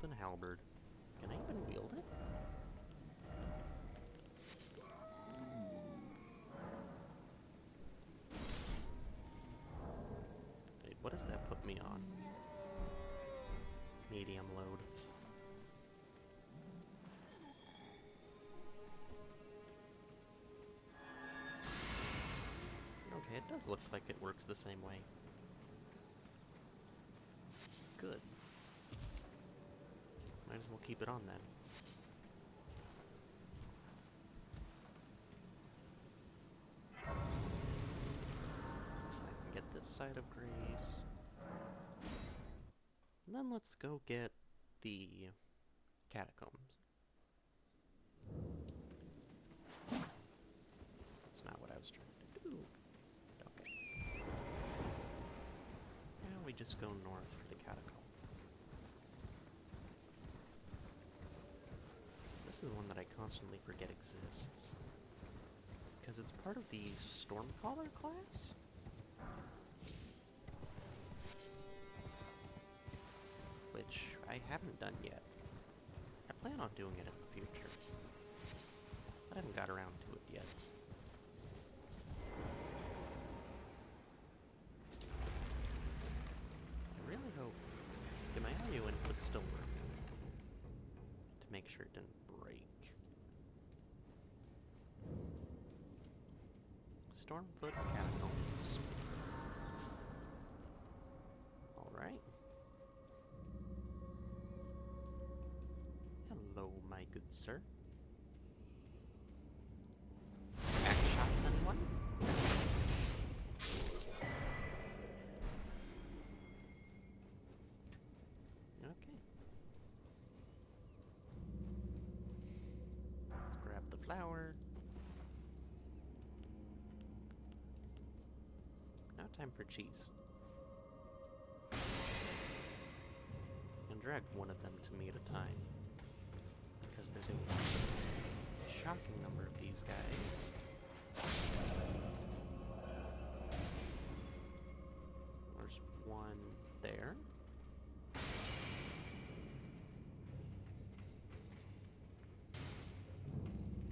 Elden halberd. Can I even wield it? Wait, what does that put me on? Medium load. Okay, it does look like it works the same way. Good. Might as well keep it on then. I can get this side of Grace. And then let's go get the catacombs. That's not what I was trying to do. Okay. Now we just go north for the catacomb. This is one that I constantly forget exists. Because it's part of the Stormcaller class? Which I haven't done yet. I plan on doing it in the future. But I haven't got around to it yet. I really hope that my audio input still work. To make sure it didn't break. Stormfoot Catacombs. Alright. Hello, my good sir. Back shots, anyone? Okay. Let's grab the flower. Now time for cheese. And drag one of them to me at a time. Because there's a shocking number of these guys. There's one there.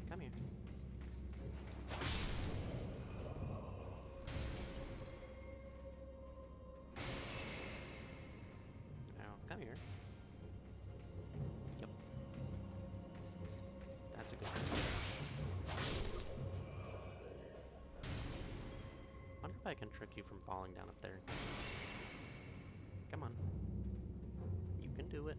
Come here. Now, come here. Yep. That's a good one. Wonder if I can trick you from falling down up there. Come on. You can do it.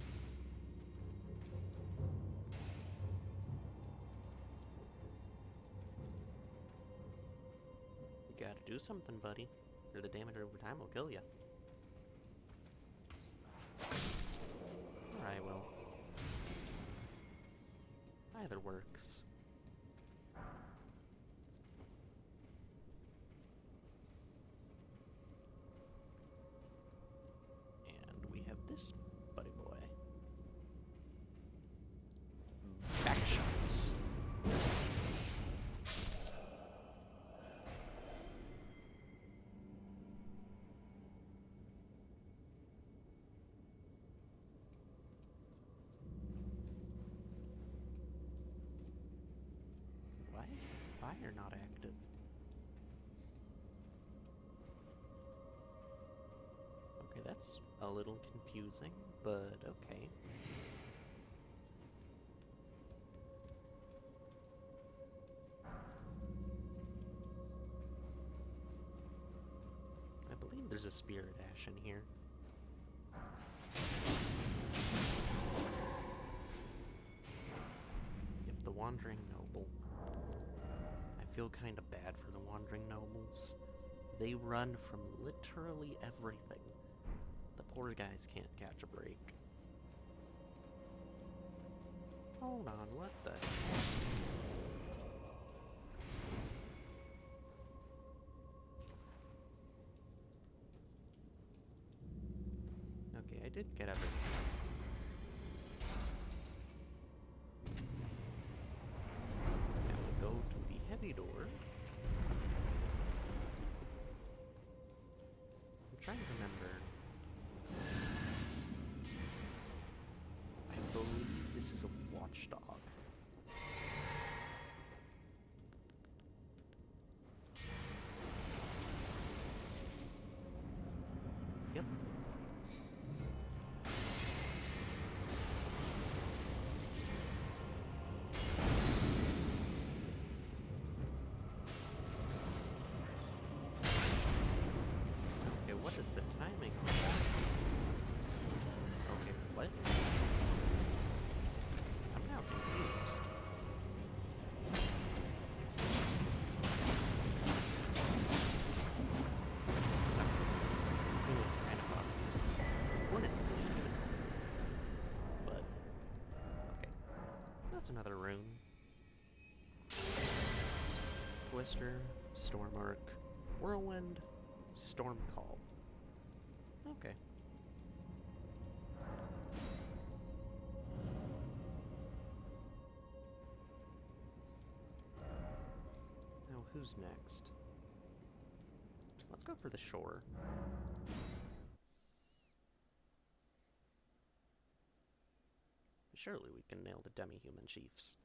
You gotta do something, buddy, or the damage over time will kill you. Or I will. Either works. And we have this buddy boy. Back shots. Why is the fire not active? Okay, that's a little confusing, but okay. I believe there's a spirit ash in here. Yep, the Wandering Noble. I feel kinda bad for the Wandering Nobles. They run from literally everything. The poor guys can't catch a break. Hold on, what the heck? Okay, I did get everything. Now we go to the heavy door. I'm trying to remember. another rune. Twister, Storm Arc, Whirlwind, Storm Call. Okay. Now, who's next? Let's go for the shore. Surely we can nail the demi-human chiefs.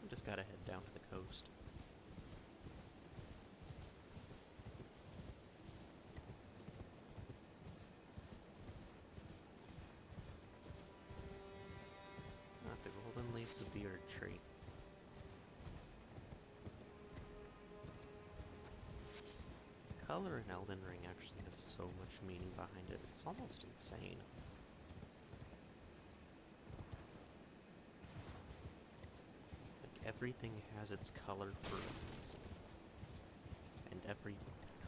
We just gotta head down to the coast. Ah, the golden leaves of the Erd tree. Color in Elden Ring actually has so much meaning behind it, it's almost insane. Like, everything has its color for a reason. And every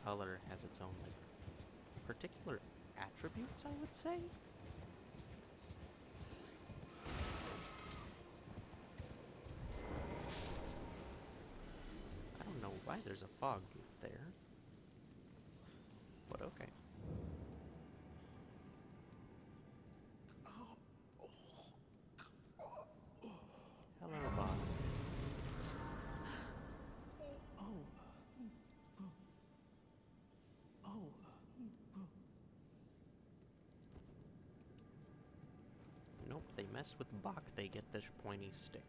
color has its own, like, particular attributes, I would say? I don't know why there's a fog gate there. But okay. Hello, Bach. Nope, they mess with Bach, they get this pointy stick.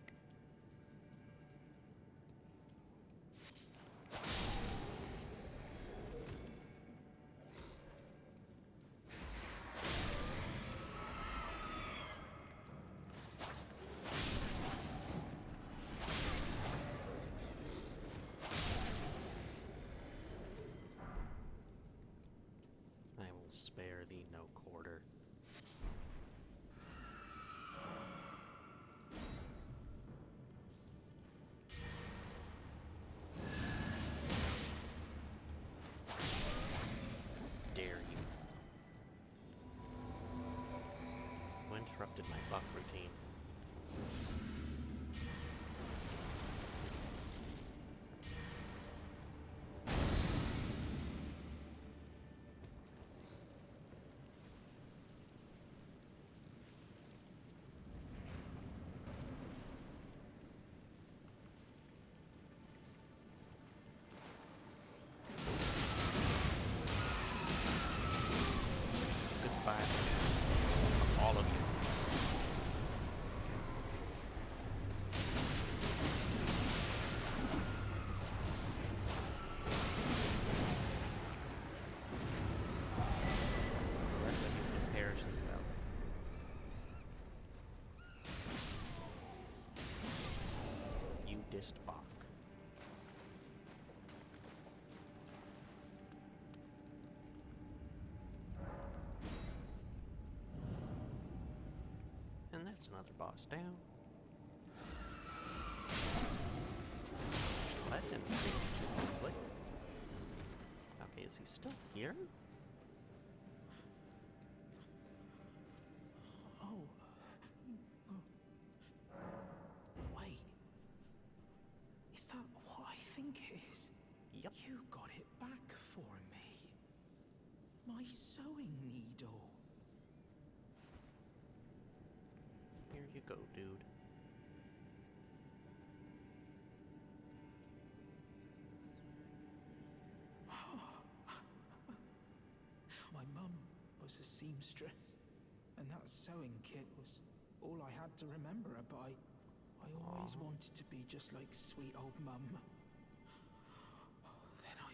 I will spare thee no quarter. Dare you? Who interrupted my buff routine? Goodbye. All of you. The rest of you can perish as well. You dissed Bach. And that's another boss down. Well, that didn't take too quickly. Okay, is he still here? Wait. Is that what I think it is? Yep. You got it back for me. My sewing needle. Here you go, dude. My mum was a seamstress, and that sewing kit was all I had to remember her by. I always Aw. wanted to be just like sweet old mum. Then I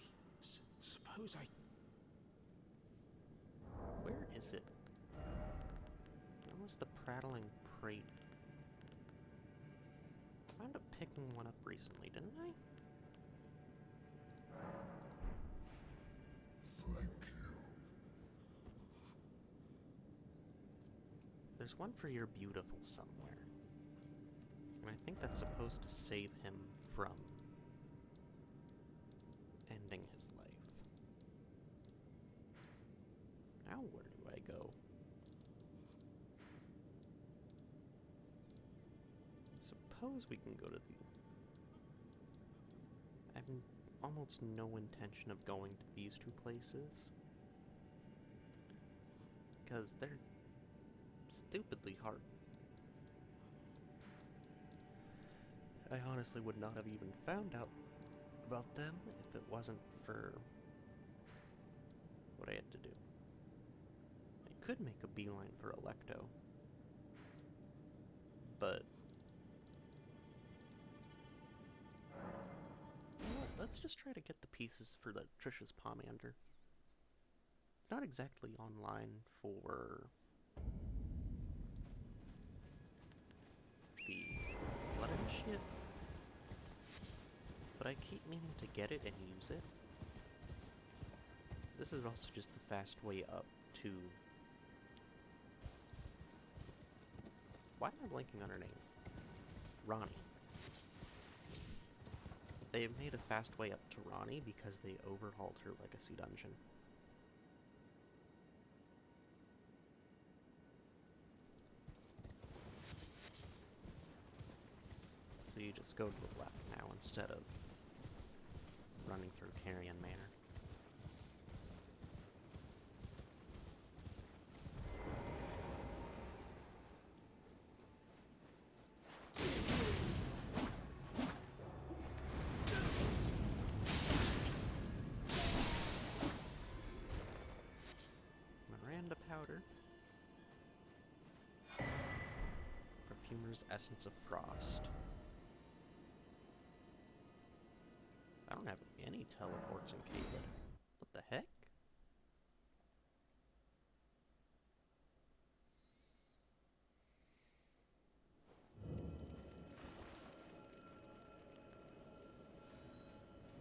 suppose I... Where is it? Where was the prattling prate? I wound up picking one up recently, didn't I? There's one for your beautiful somewhere. And I think that's supposed to save him from ending his life. Now where do I go? Suppose we can go to the... I have almost no intention of going to these two places. Because they're stupidly hard. I honestly would not have even found out about them if it wasn't for what I had to do. I could make a beeline for Electo, but you know what? Let's just try to get the pieces for the Trisha's Pomander. Not exactly online for the Blood Initiate, but I keep meaning to get it and use it. This is also just the fast way up to... Why am I blanking on her name? Ronnie. They have made a fast way up to Ronnie because they overhauled her Legacy Dungeon. So you just go to the left now instead of running through Carrion Manor. Miranda Powder. Perfumer's Essence of Frost. I don't have any teleports in Caelid. What the heck?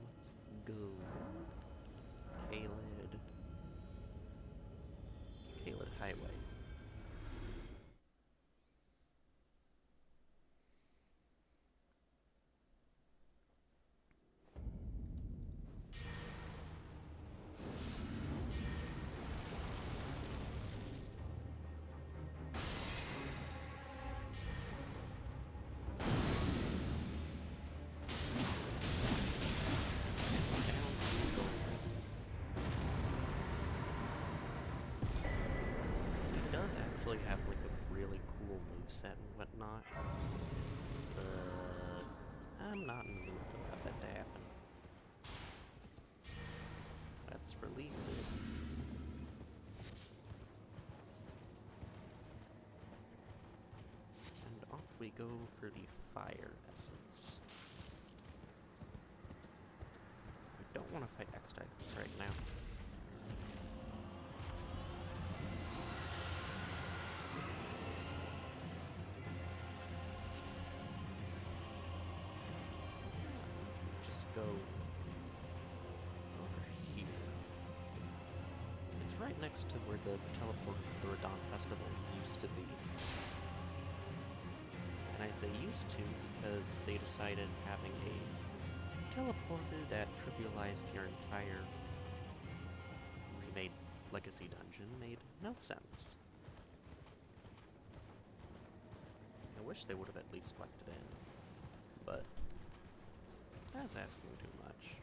Let's go. Caelid. Caelid Highway. Have like a really cool moveset and whatnot, but I'm not in the mood to allow that to happen. Let's release it. And off we go for the Fire Essence. I don't want to fight X-Types right now. Go over here. It's right next to where the teleport for the Radon Festival used to be. And I say used to because they decided having a teleporter that trivialized your entire pre-made Legacy dungeon made no sense. I wish they would have at least left it in, but that's asking too much.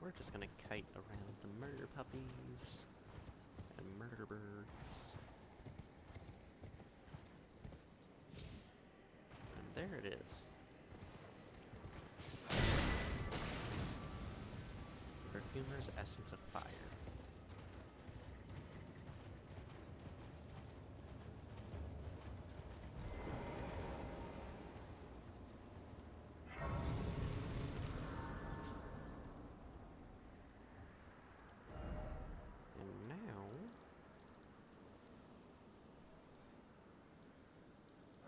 We're just gonna kite around the murder puppies and murder birds. And there it is. Perfumer's Essence of Fire. And now...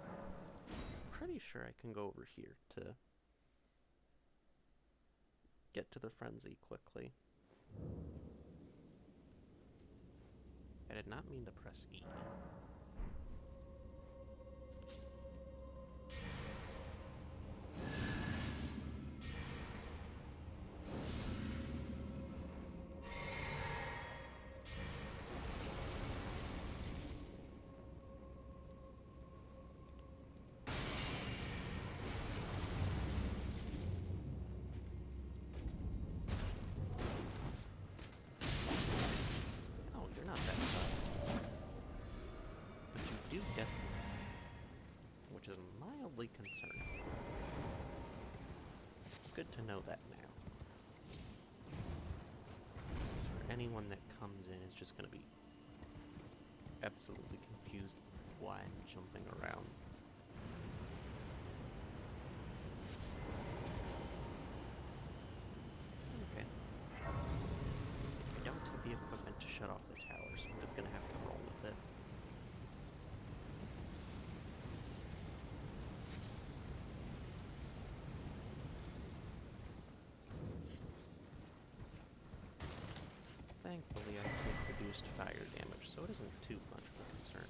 I'm pretty sure I can go over here to get to the frenzy quickly. I did not mean to press E. know that now. For anyone that comes in is just gonna be absolutely confused why I'm jumping around. Okay. I don't have the equipment to shut off the tower, so I'm just gonna have to roll with it. Thankfully, I take reduced fire damage, so it isn't too much of a concern.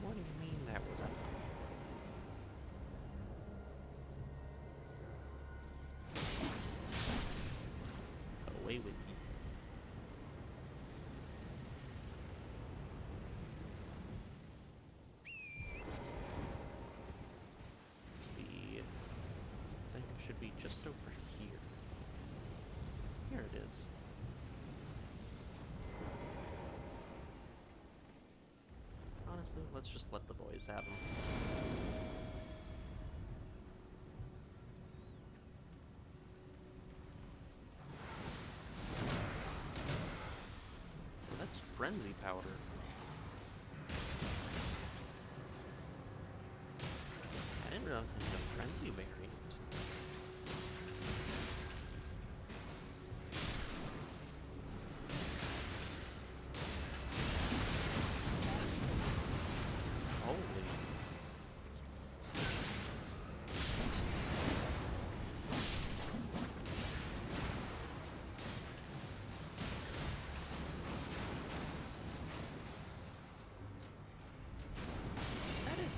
What do you mean that was enough? Away with you. The thing should be just over here. Here it is. Honestly, let's just let the boys have them. Well, that's frenzy powder. I didn't realize there was a frenzy variant. Holy. That is...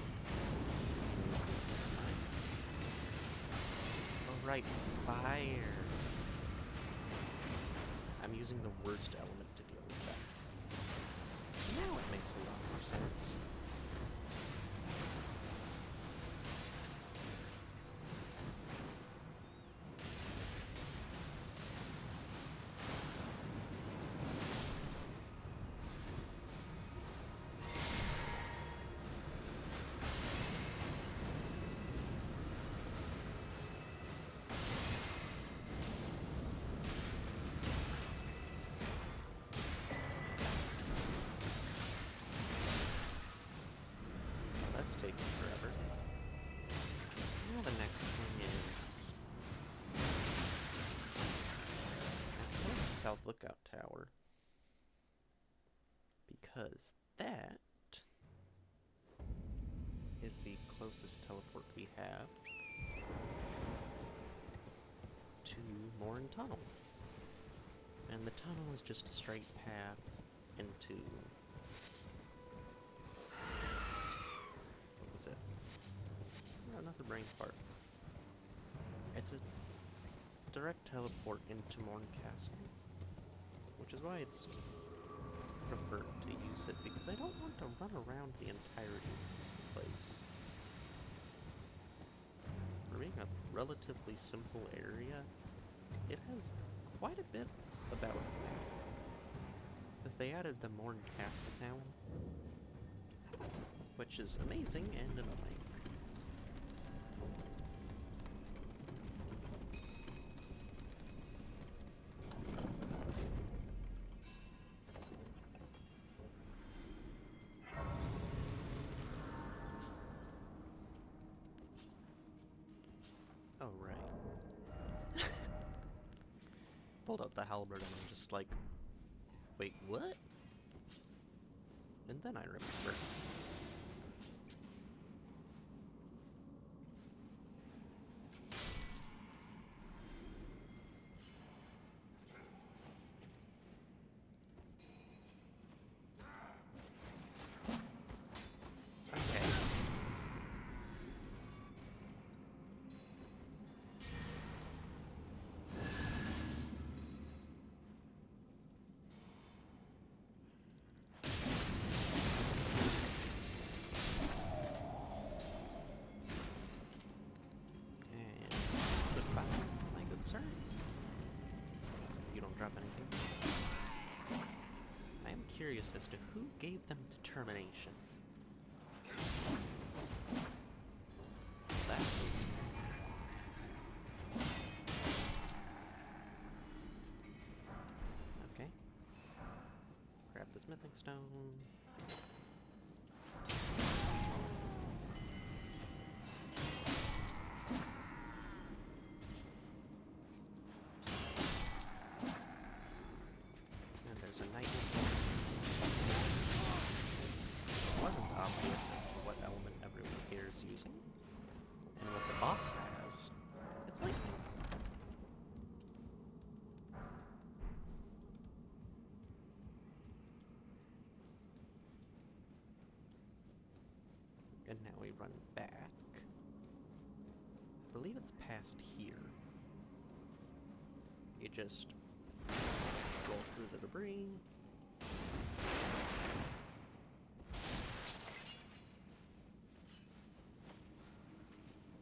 Oh, right. Fire. I'm using the worst element to deal with that. Now it makes a lot more sense. Well, that's taking forever. Now the next thing is... the South Lookout Tower. Because that is the closest teleport we have to Morn Tunnel. And the tunnel is just a straight path into... what was it? Oh, not the brain part. It's a direct teleport into Morn Castle. Which is why it's preferred to use it, because I don't want to run around the entirety of the place. For being a relatively simple area, it has quite a bit about it now. Because they added the Morn Castle town, which is amazing and annoying. Oh, right. Pulled out the halberd and I'm just like, wait, what? And then I remember. Okay. as to who gave them determination. That was... Okay. Grab the smithing stone. And there's a knight. It wasn't obvious as to what element everyone here is using. And what the boss has, it's lightning. And now we run back. I believe it's past here. You just roll through the debris.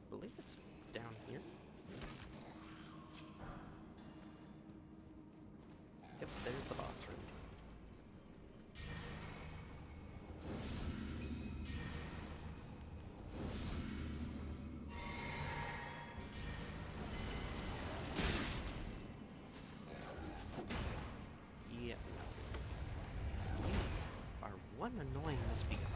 I believe it's down here. Yep, there's the boss room. Yeah, no. You are one annoying misbegotten.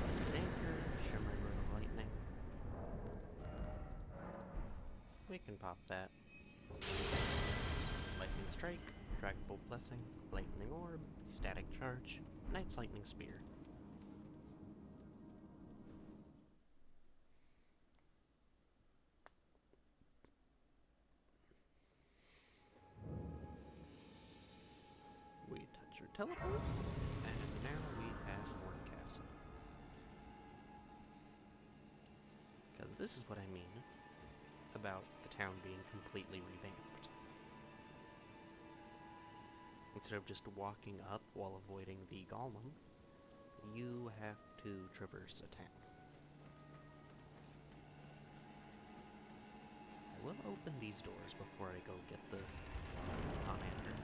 Busted anchor, shimmering ray of lightning. We can pop that. Lightning strike, dragbolt blessing, lightning orb, static charge, knight's lightning spear. We touch our teleport, and now we have Morncastle. Because this is what I mean about the town being completely revamped. Instead of just walking up while avoiding the golem, you have to traverse a town. I will open these doors before I go get the pomander.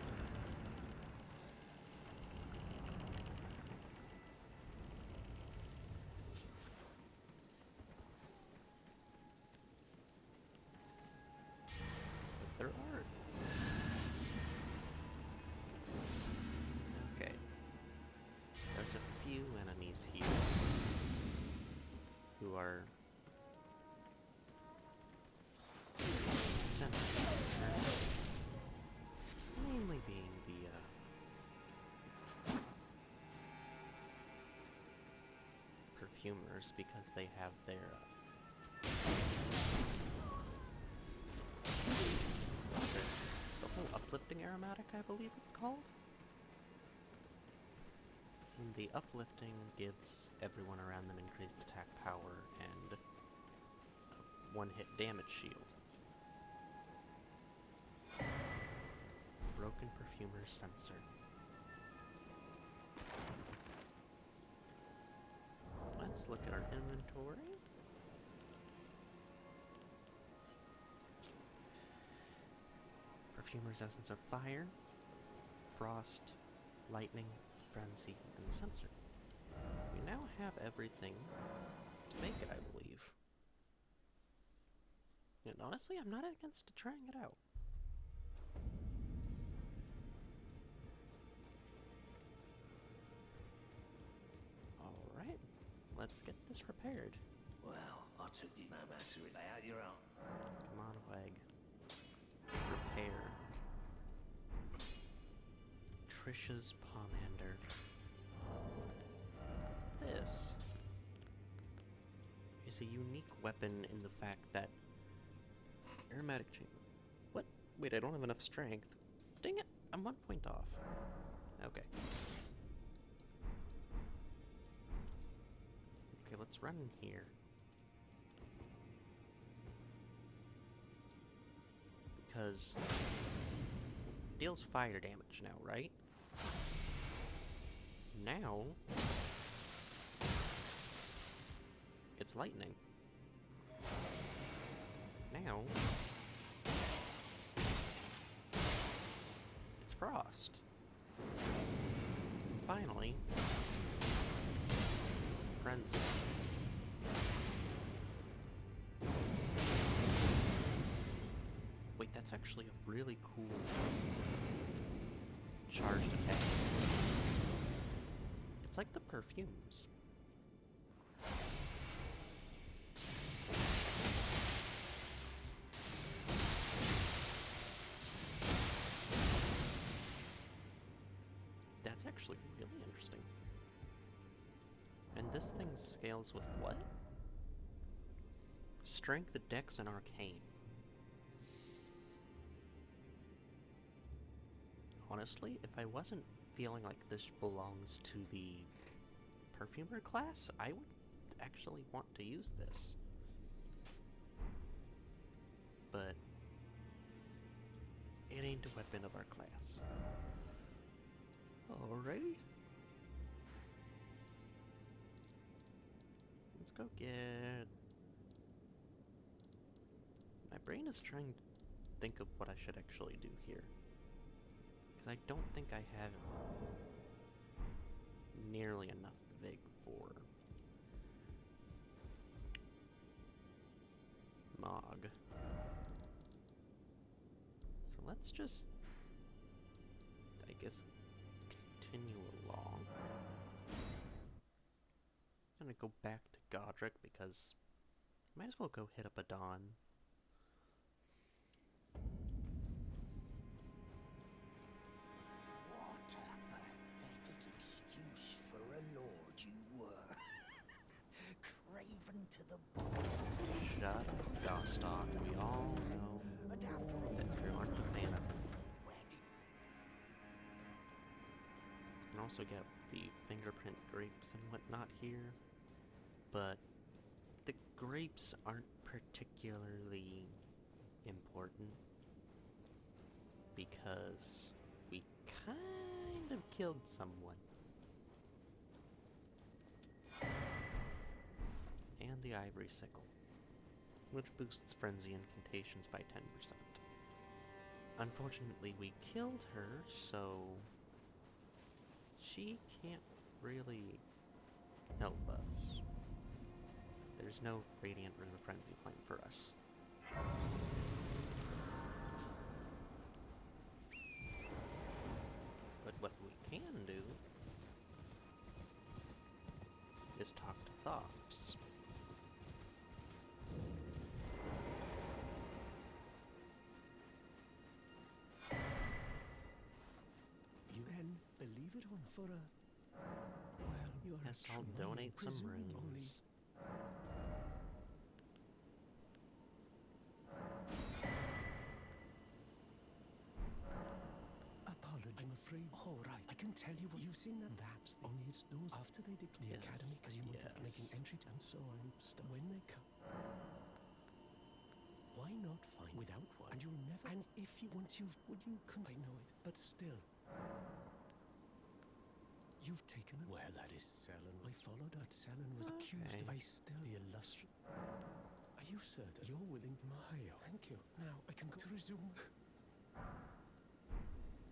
But there aren't. Okay. There's a few enemies here who are semi-concerned. Mainly being the perfumers, because they have their the whole uplifting aromatic, I believe it's called. And the uplifting gives everyone around them increased attack power and a one-hit damage shield. Broken perfumer's sensor. Let's look at our inventory. Perfumer's essence of fire, frost, lightning, frenzy, and the sensor. We now have everything to make it, I believe. And honestly, I'm not against trying it out. Alright, let's get this repaired. Well, I took you no matter it. Lay out your own. Come on, Wag. Repair. Trisha's pomander. This is a unique weapon in the fact that aromatic chain. What? Wait, I don't have enough strength. Dang it! I'm 1 point off. Okay. Okay, let's run here. Because deals fire damage now, right? Now, it's lightning. Now, it's frost. Finally, frenzy. Wait, that's actually a really cool charged attack. It's like the perfumes. That's actually really interesting. And this thing scales with what? Strength, Dex, and Arcane. Honestly, if I wasn't feeling like this belongs to the Perfumer class, I would actually want to use this. But it ain't a weapon of our class. Alrighty. Let's go get... My brain is trying to think of what I should actually do here. Because I don't think I have nearly enough Vig for Mog. So let's just, I guess, continue along. I'm gonna go back to Godric because I might as well go hit up Adon. What a pathetic excuse for a lord you were. Craven to the bone. Shut up, Gostock. We all know And after all that you aren't a fan of her. where did You can also get the fingerprint grapes and whatnot here, but the grapes aren't particularly important because we kind of killed someone. And the Ivory Sickle, which boosts Frenzy incantations by 10%. Unfortunately, we killed her, so she can't really help us. There's no Radiant Rune of Frenzy playing for us. But what we can do is talk to Thops. you then believe it or not for a... Well, you're Yes, a I'll Tremaine, donate some presuming only... runes. Apology, I'm afraid. All right, I can tell you what you've seen. That's the... Only it's those after they declare the academy, because you won't have making entry, and so I'm stuck. When they come, why not find without one? And you'll never. And if you once you've, would you? I know it, but still, you've taken it. Well, that is Selin. I followed her. Selin was accused of. I still the illustrious. Are you certain you're willing? Thank you. Now I can go to resume.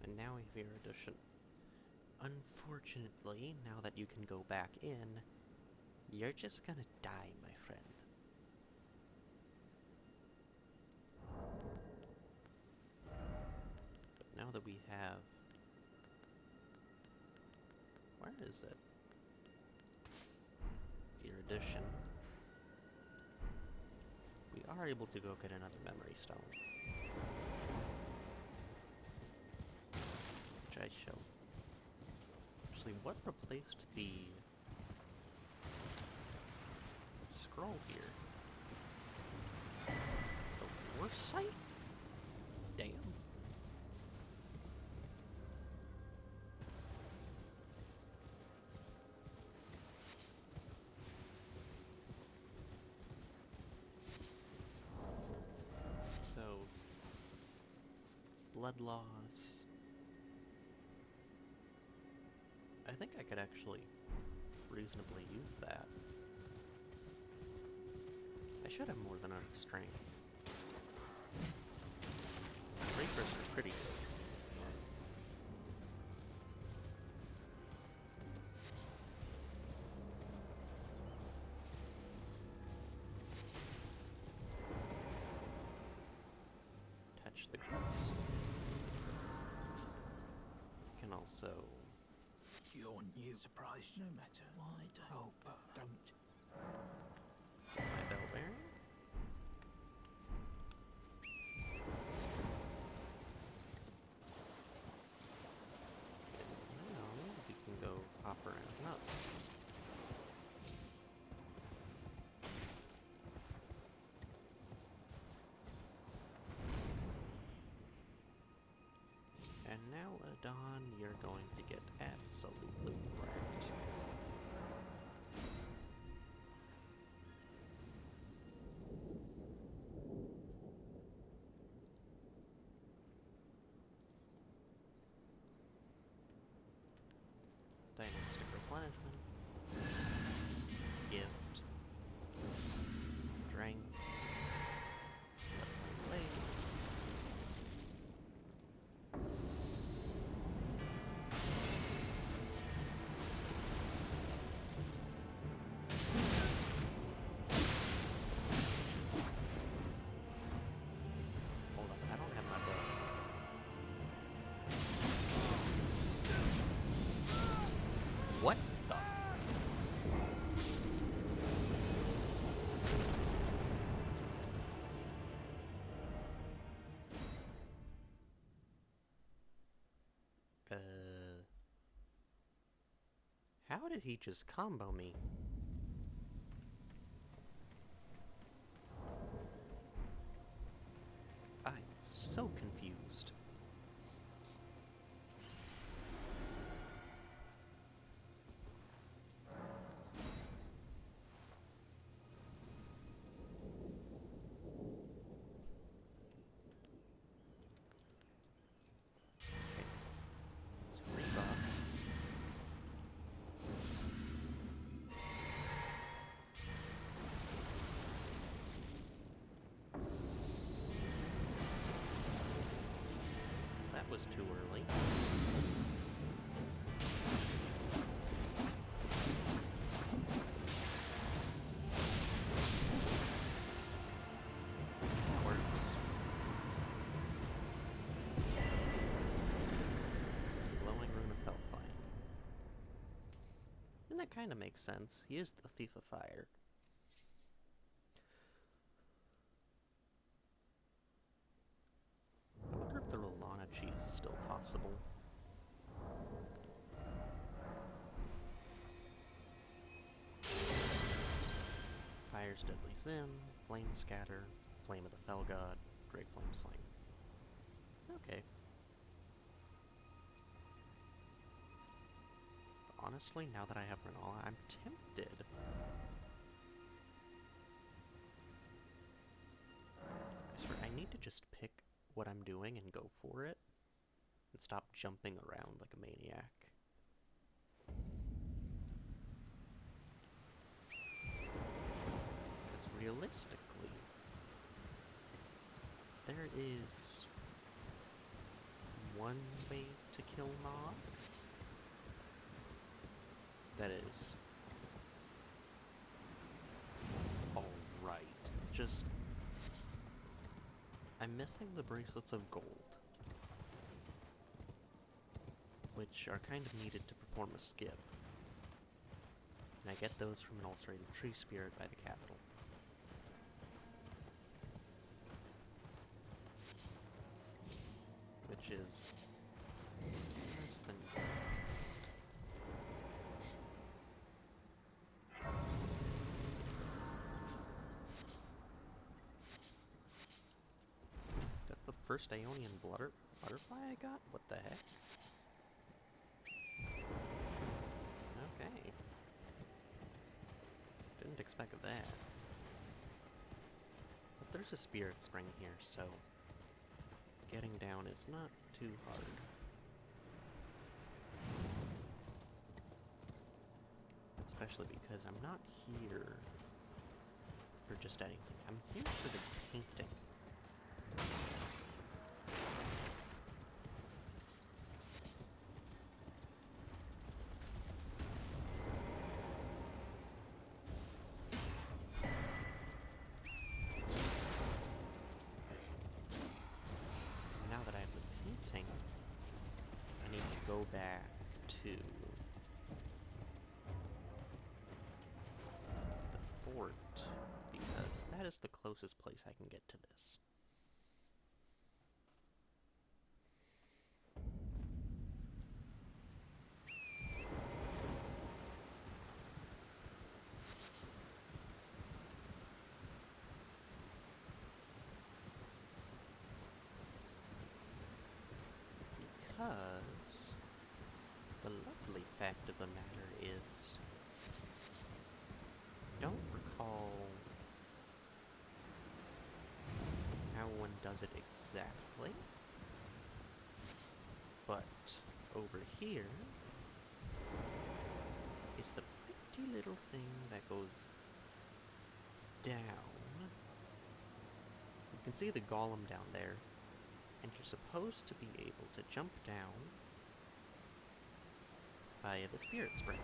And now we have your addition. Unfortunately, now that you can go back in, you're just gonna die, my friend. But now that we have... Where is it? Your addition. We are able to go get another memory stone. Which I shall... Actually, what replaced the scroll here? The Warsight? Damn. So, blood loss, I think I could actually reasonably use that. I should have more than enough strength. Reapers are pretty good. Touch the crease. You can also... You're new. Surprised no matter. Why don't? Oh, but don't. my bell bearing. And now we can go hop around. No. And now, Adon, you're going to get absolutely wrecked. Dynastic replenishment. Gift. Strength. Bloodflame blade. Hold up, I don't have my bow. What the? How did he just combo me? I'm so confused. Okay, let's rebuff. That was too early. That works. Glowing Rune of Hellfire. And that kind of makes sense. He is the Thief of Fire. I wonder if the Rolana cheese is still possible. Fire's Deadly Sim, Flame Scatter, Flame of the Fell God, Great Flame Sling. Okay. Honestly, now that I have Renala, I'm tempted. I swear, I need to just pick what I'm doing and go for it, and stop jumping around like a maniac. Because realistically, there is one way to kill Mob that is alright. It's just, I'm missing the Bracelets of Gold, which are kind of needed to perform a skip. And I get those from an ulcerated tree spirit by the capital. Which is less than good. That's the first Aeonian butterfly I got? What the heck? Okay. Didn't expect that. But there's a Spirit Spring here, so getting down is not too hard. especially because I'm not here for just anything. I'm here for the painting. Now that I have the painting, I need to go back to the fort, because that is the closest place I can get to this. Because the lovely fact of the matter is, I don't recall how one does it exactly, but over here is the pretty little thing that goes down. You can see the golem down there, and you're supposed to be able to jump down via the spirit spring.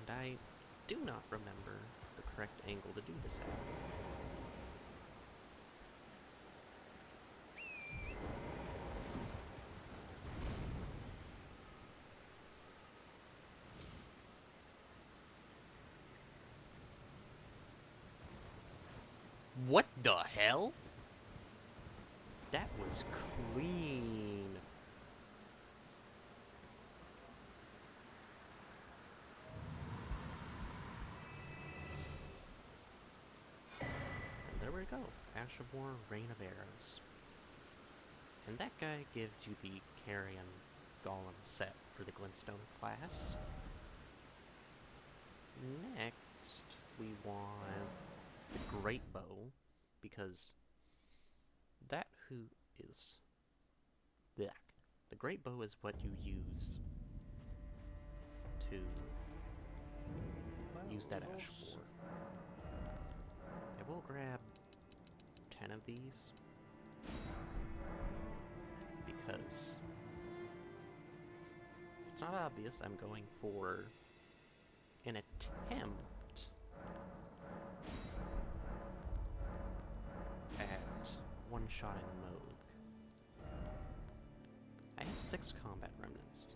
And I do not remember the correct angle to do this at. What the hell? That was clean. And there we go. Ash of War, Rain of Arrows. And that guy gives you the Carrion Golem set for the Glintstone class. Next, we want the Great Bow, because that who is... Blech. The Great Bow is what you use to use that Ash of War. I will grab 10 of these, because it's not obvious I'm going for an attempt at one-shotting Moog. I have 6 combat remnants.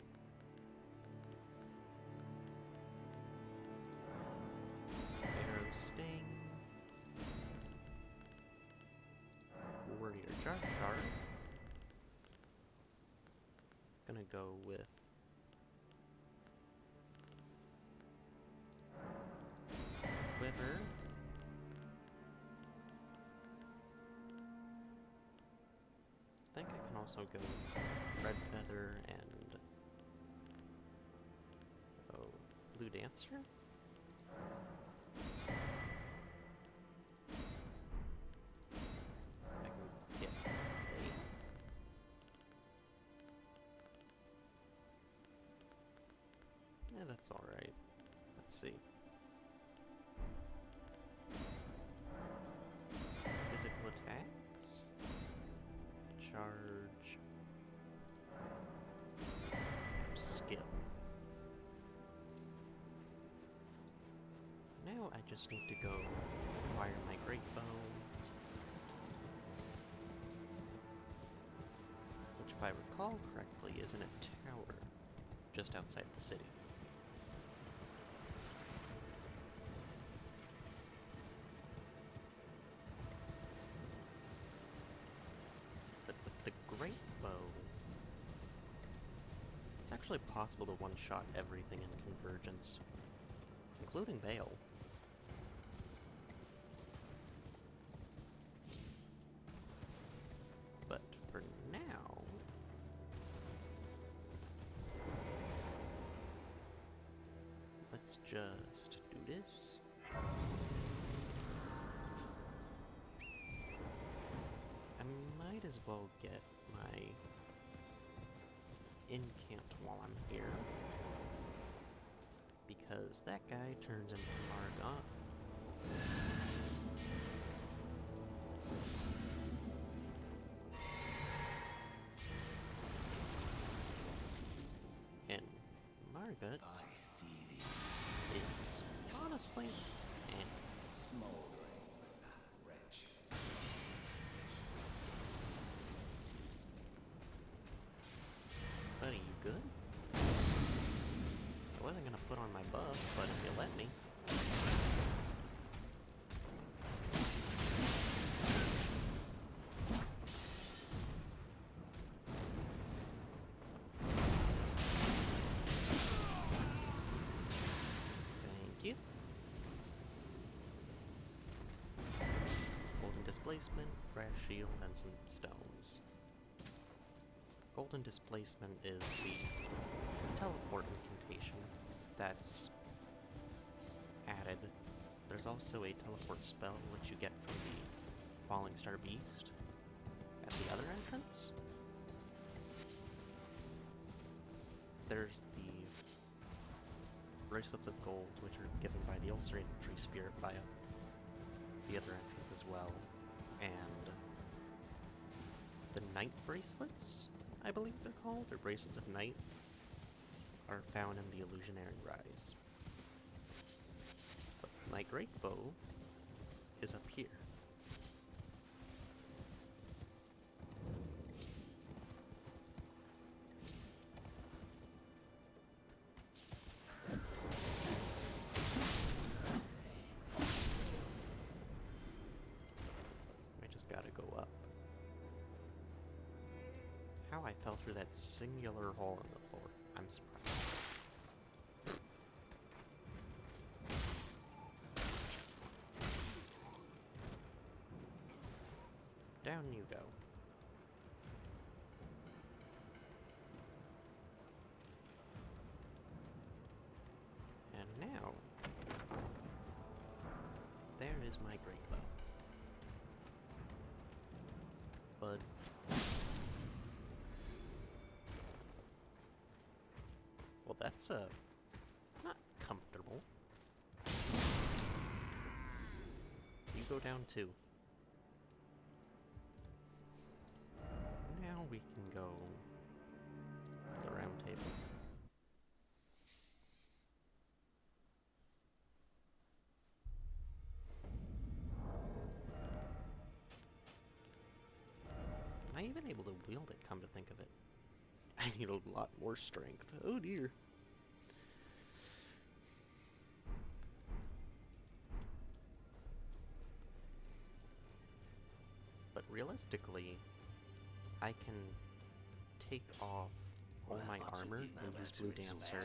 Arrow Sting. Warrior Jar Jar. Gonna go with Quiver. I think I can also go Red Feather and... oh, Blue Dancer? I can get Bale? Yeah, that's alright. Let's see. Physical attacks? Charge... and skill. Now I just need to go acquire my Great Bow, which, if I recall correctly, is in a tower just outside the city. But with the Great Bow, it's actually possible to one-shot everything in Convergence, including Bale. But for now, let's just do this. I might as well get my incant while I'm here, because that guy turns into Margot. And Margot is honestly Smoldering with that wretch. buddy, you good? I wasn't gonna put on my buff, but if you let me. Thank you. Golden Displacement, Brass Shield, and some stones. Golden Displacement is the teleport incantation that's added. There's also a teleport spell which you get from the Falling Star Beast at the other entrance. There's the Bracelets of Gold, which are given by the Ulcerated Tree Spirit via the other entrance as well. And the Night Bracelets, I believe they're called, or Bracelets of Night, are found in the Illusionary Rise. But my great bow is up here. I just gotta go up. How I fell through that singular hole in the floor, I'm surprised. Down you go. And now, there is my great bow. Bud. Well, that's, not comfortable. You go down too. Now we can go to the round table. Am I even able to wield it, come to think of it? I need a lot more strength. Oh dear. But realistically, I can take off all my armor and use Blue Dancer,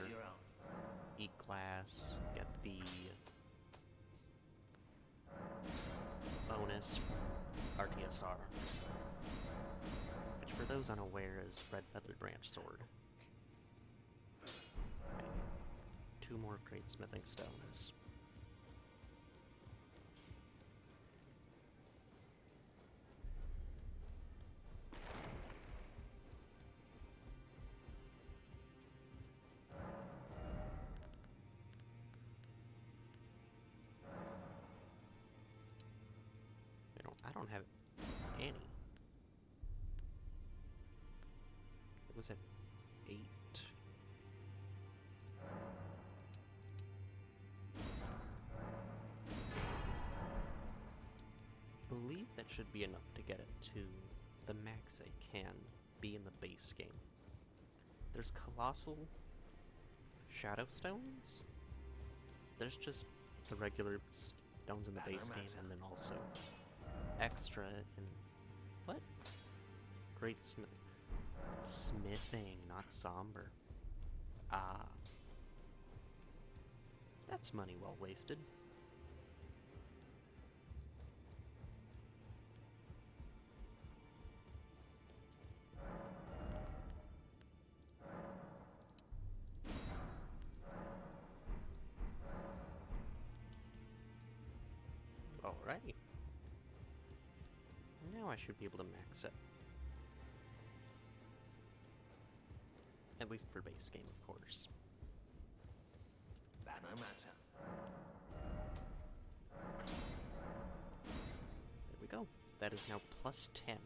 eat glass, get the bonus from RTSR, which for those unaware is Red Feathered Branch Sword. I need 2 more Great Smithing Stones. I don't have any. It was at 8. I believe that should be enough to get it to the max I can be in the base game. There's Colossal Shadow Stones. There's just the regular stones in the base game, and then also extra in... what? Great Smithing, not somber. Ah. That's money well wasted. Alrighty. Now I should be able to max it. At least for base game, of course. No matter. There we go. That is now plus 10,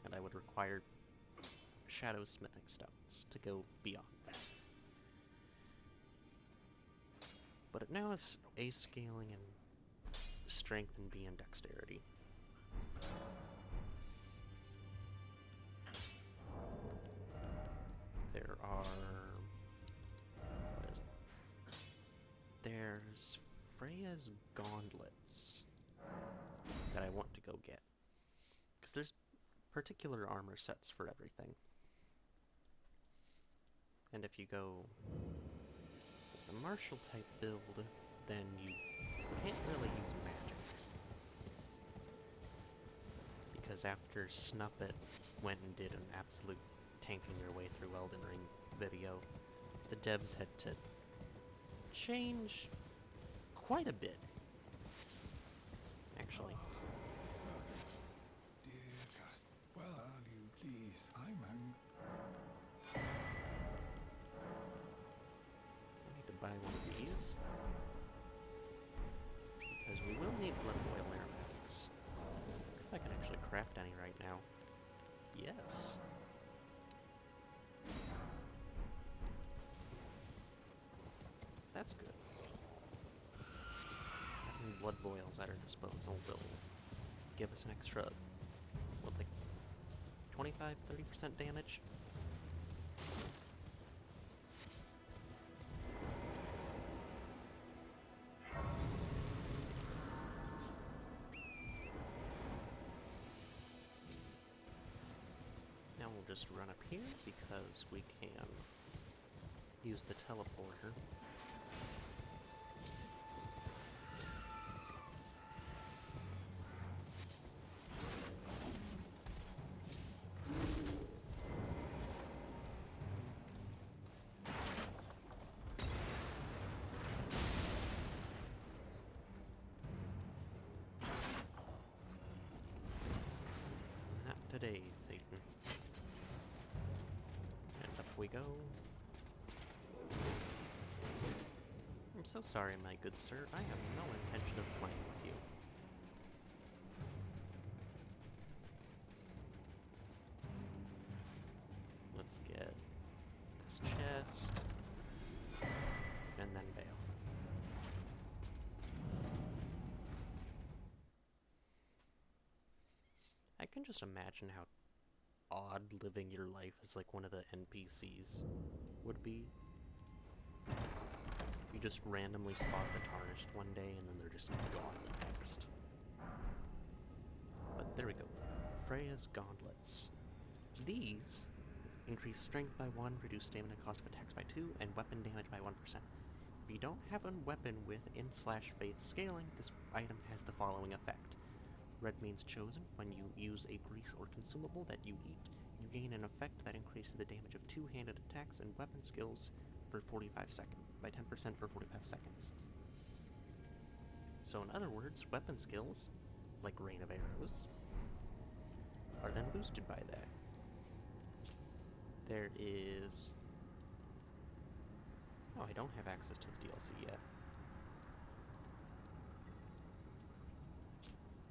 and I would require shadow smithing stones to go beyond that. But it now is A scaling and strength and B and dexterity. There are... what is it? There's Freya's gauntlets that I want to go get. Because there's particular armor sets for everything. And if you go with a martial type build, then you can't really use magic. Because after Snuppet went and did an absolute tanking your way through Elden Ring video, the devs had to change quite a bit, actually. Dear Cast, well, are you please? I'm I need to buy one of these, because we will need blood boil aromatics. If I can actually craft any right now. Yes. That's good. Having blood boils at our disposal will give us an extra, what, like 25-30% damage? Now we'll just run up here because we can use the teleporter. Not today, Satan. And up we go. I'm so sorry, my good sir. I have no intention of playing with you. Let's get this chest, and then bail. I can just imagine how odd living your life as like one of the NPCs would be. You just randomly spot the Tarnished one day, and then they're just gone the next. But there we go. Freya's gauntlets. These increase strength by 1, reduce stamina cost of attacks by 2, and weapon damage by 1%. If you don't have a weapon with in/faith scaling, this item has the following effect. Red means chosen. When you use a grease or consumable that you eat, you gain an effect that increases the damage of two-handed attacks and weapon skills for 45 seconds, by 10% for 45 seconds. So in other words, weapon skills, like Rain of Arrows, are then boosted by that. There is... oh, I don't have access to the DLC yet.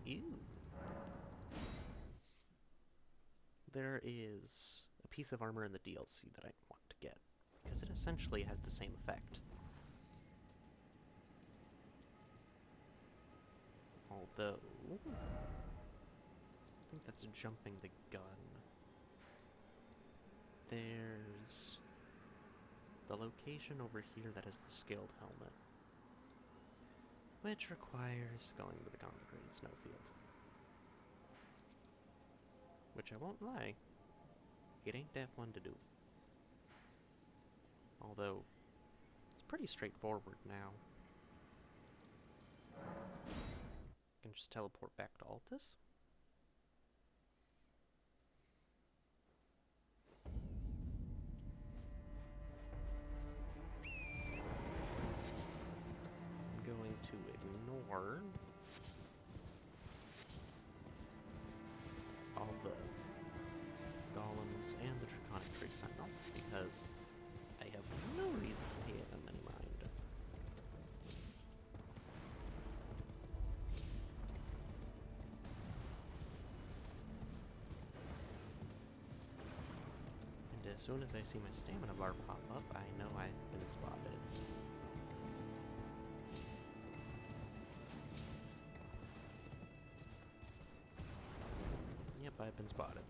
Ew. There is a piece of armor in the DLC that I want to get, because it essentially has the same effect. Although... I think that's jumping the gun. There's the location over here that has the scaled helmet, which requires going to the Gauntlet Snowfield. Which I won't lie, it ain't that fun to do. Although, it's pretty straightforward now. I can just teleport back to Altus. I'm going to ignore all the golems and the Draconic Tree Sentinel, because as soon as I see my stamina bar pop up, I know I've been spotted. Yep, I've been spotted.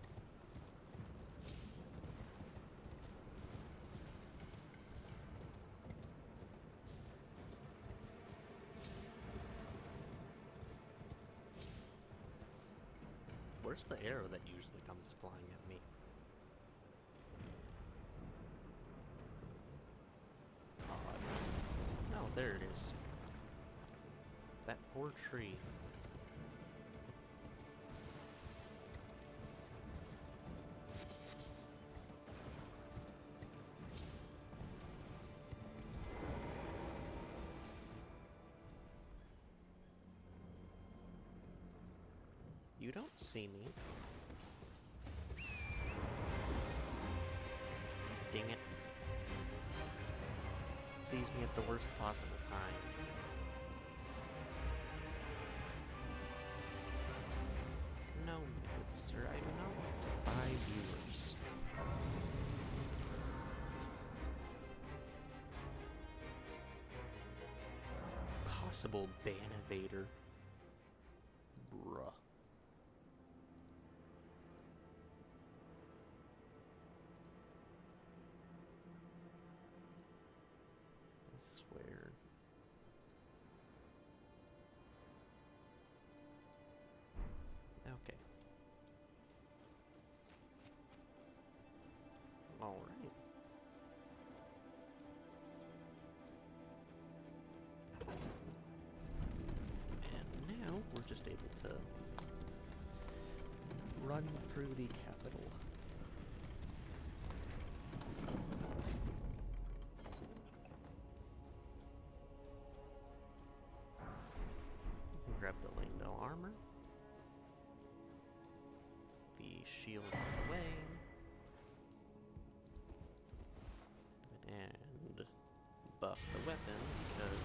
Where's the arrow that usually comes flying at me? Odd. Oh, there it is. That poor tree. You don't see me. Dang it. It sees me at the worst possible time. No, good sir, I do not want to buy viewers. Possible ban evader. Bruh. I swear. Okay. Alright. And now we're just able to run through the capital. You can grab the Langdell armor, the shield on the way, and buff the weapon because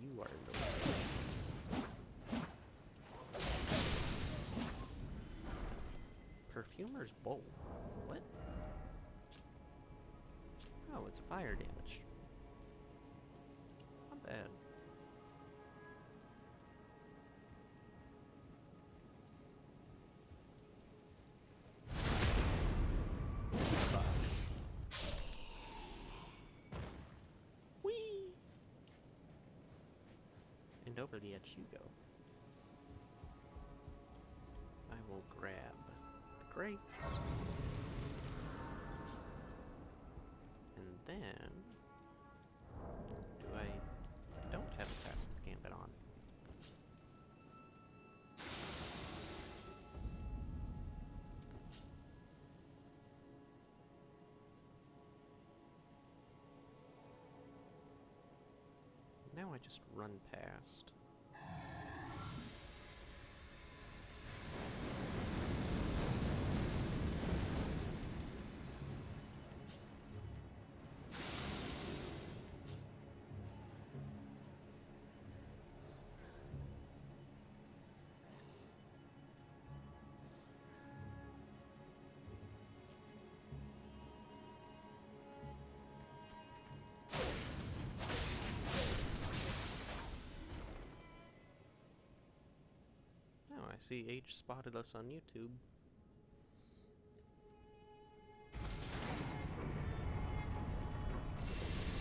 you are in the way. Perfumer's Bowl. What? Oh, it's fire damage. Not bad. Whee! And over the edge you go. I will grab the grapes. And then... I don't have Assassin's Gambit on. Now I just run past. Oh, I see Age spotted us on YouTube.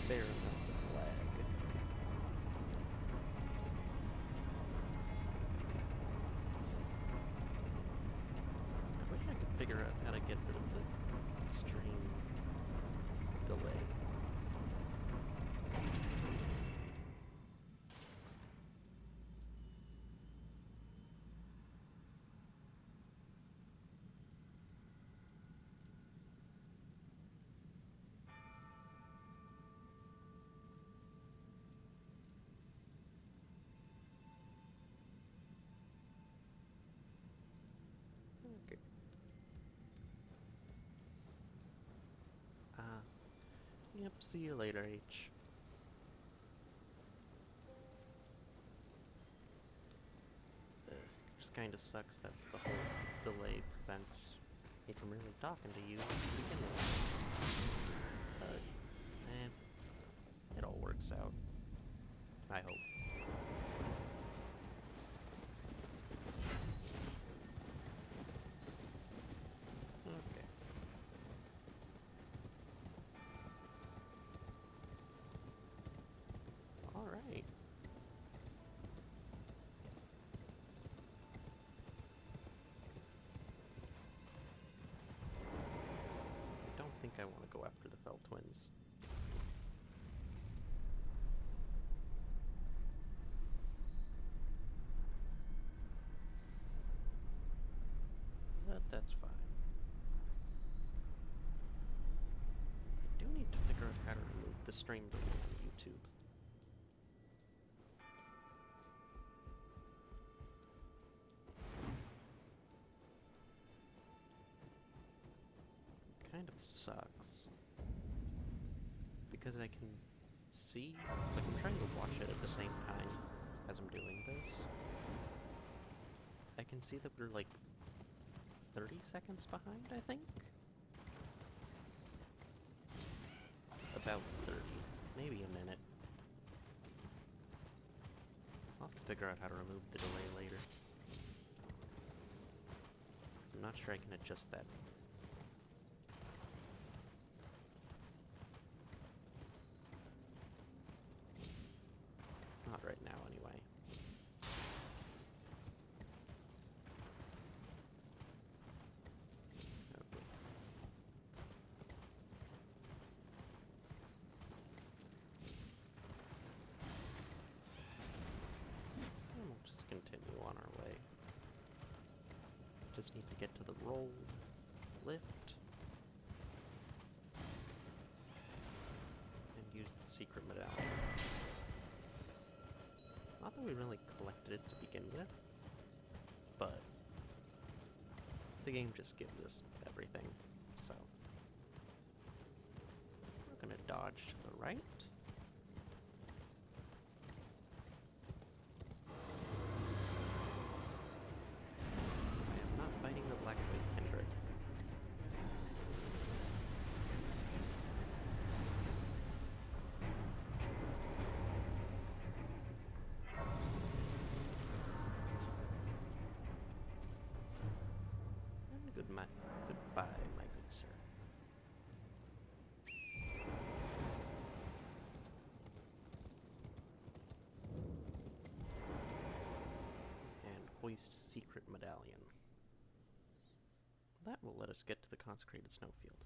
Fair amount of lag. I wish I could figure out how to get rid of the stream delay. Okay. Yep, see you later, H. Just kinda sucks that the delay prevents me from really talking to you to begin with. But, it all works out. I hope. Okay. Alright. I don't think I want to go after the Fell Twins. But that's fine. I do need to figure out how to remove the stream delay on YouTube. Kind of sucks. Because I can see, like I'm trying to watch it at the same time as I'm doing this. I can see that we're like 30 seconds behind, I think? About 30, maybe a minute. I'll have to figure out how to remove the delay later. I'm not sure I can adjust that. Not right now, anyway. Okay. And we'll just continue on our way. Just need to get to the roll, lift, and use the secret medallion. Not that we really collected it to begin with, but the game just gives us everything, so. We're gonna dodge to the right. I am not fighting the Blackwood Kindred. And goodbye, my good sir. And hoist secret medallion. That will let us get to the consecrated snowfield.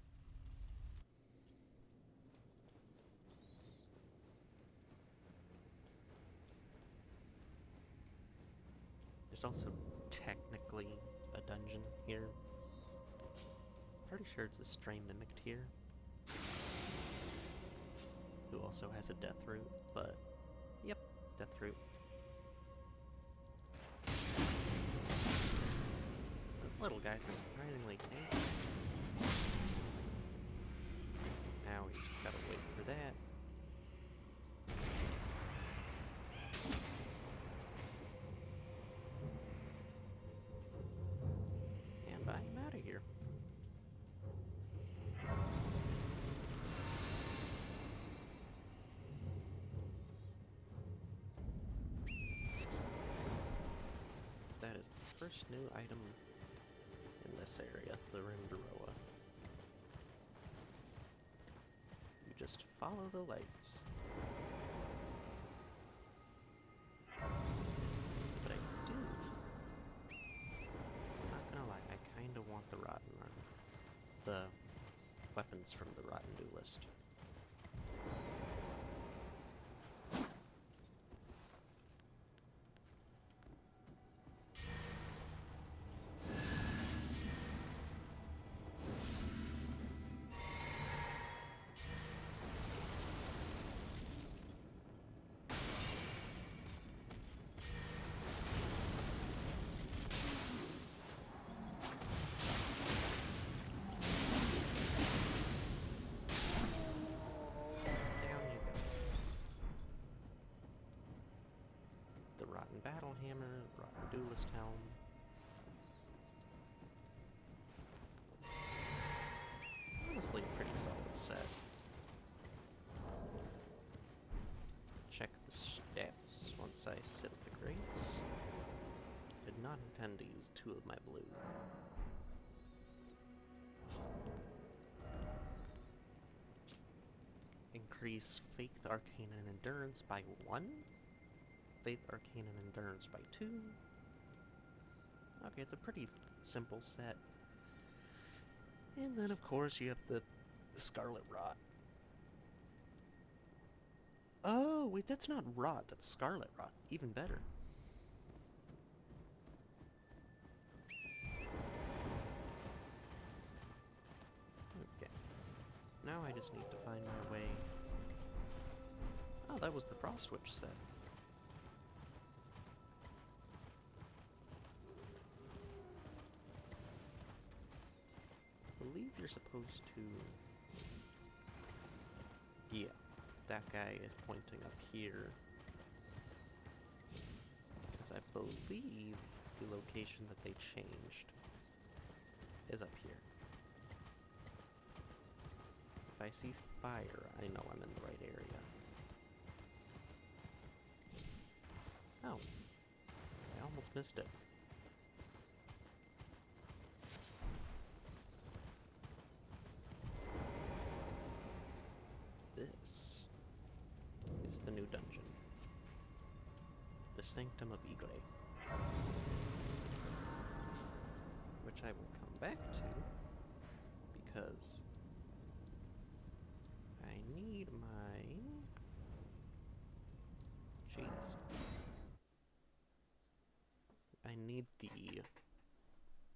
There's also technically a dungeon here. Pretty sure it's a stray mimicked here, who also has a death root, but yep, death root. Those little guys are surprisingly tanky. Now we just gotta wait for that. And I'm out of here. That is the first new item in this area, the Rindaroa. You just follow the lights. But I do... I'm not gonna lie, I kinda want the Rotten Arm. The weapons from the Rotten Duelist. Down you go. The Rotten Battle Hammer, Rotten Duelist Helm. Yes, I sit with the Grace. Did not intend to use 2 of my blue. Increase Faith, Arcane, and Endurance by 1. Faith, Arcane, and Endurance by 2. Okay, it's a pretty simple set. And then, of course, you have the Scarlet Rot. Oh, wait, that's not Rot, that's Scarlet Rot. Even better. Okay. Now I just need to find my way... Oh, that was the Frostwitch set. I believe you're supposed to... Yeah, that guy is pointing up here. Because I believe the location that they changed is up here. If I see fire, I know I'm in the right area. Oh, I almost missed it. This is the new dungeon. The Sanctum of Igle. Which I will come back to, because I need my... Jeez. I need the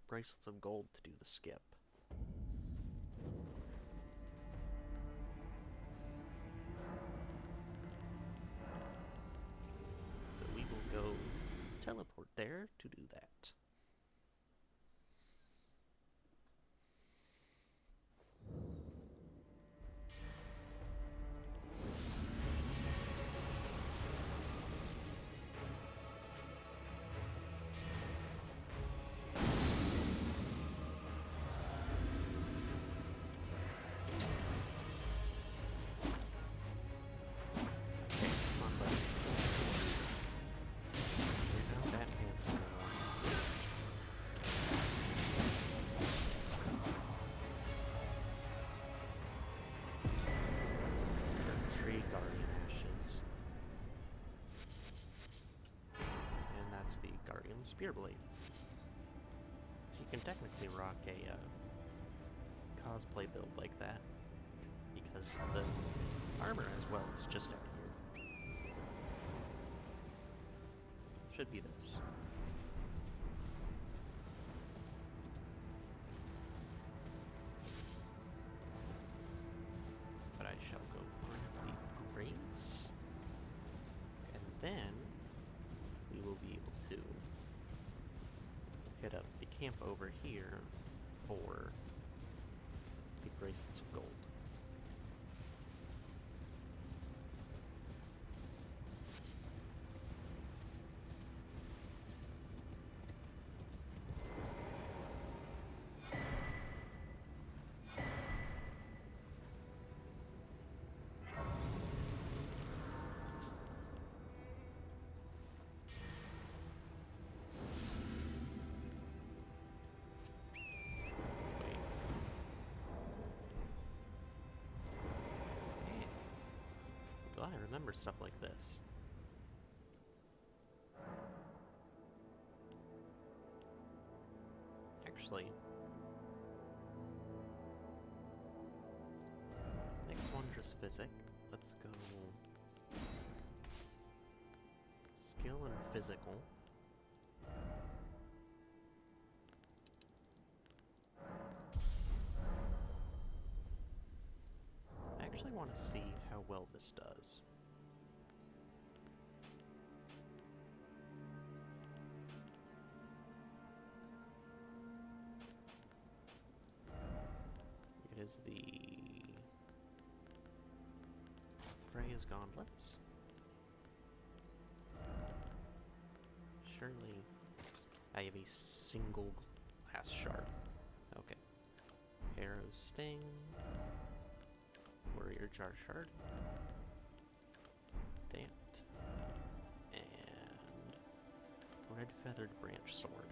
Bracelets of Gold to do the skip. So we will go teleport there to do that. Okay, come on, buddy. You're not that handsome anymore. Tree Guardian Ashes. And that's the Guardian Spearblade. So you can technically rock a cosplay build like that, because the armor as well is just out here. Should be this. But I shall go for the Grace, and then we will be able to hit up the camp over here for the Bracelets of Gold. Wait. Yeah. I'm glad I remember stuff like this. Actually, next one just physic. Let's go skill and physical. I actually want to see how well this does. It is the Freya's Gauntlets. Surely I have a single glass shard. Okay. Arrow Sting. Warrior Jar Shard. That. And Red feathered branch sword.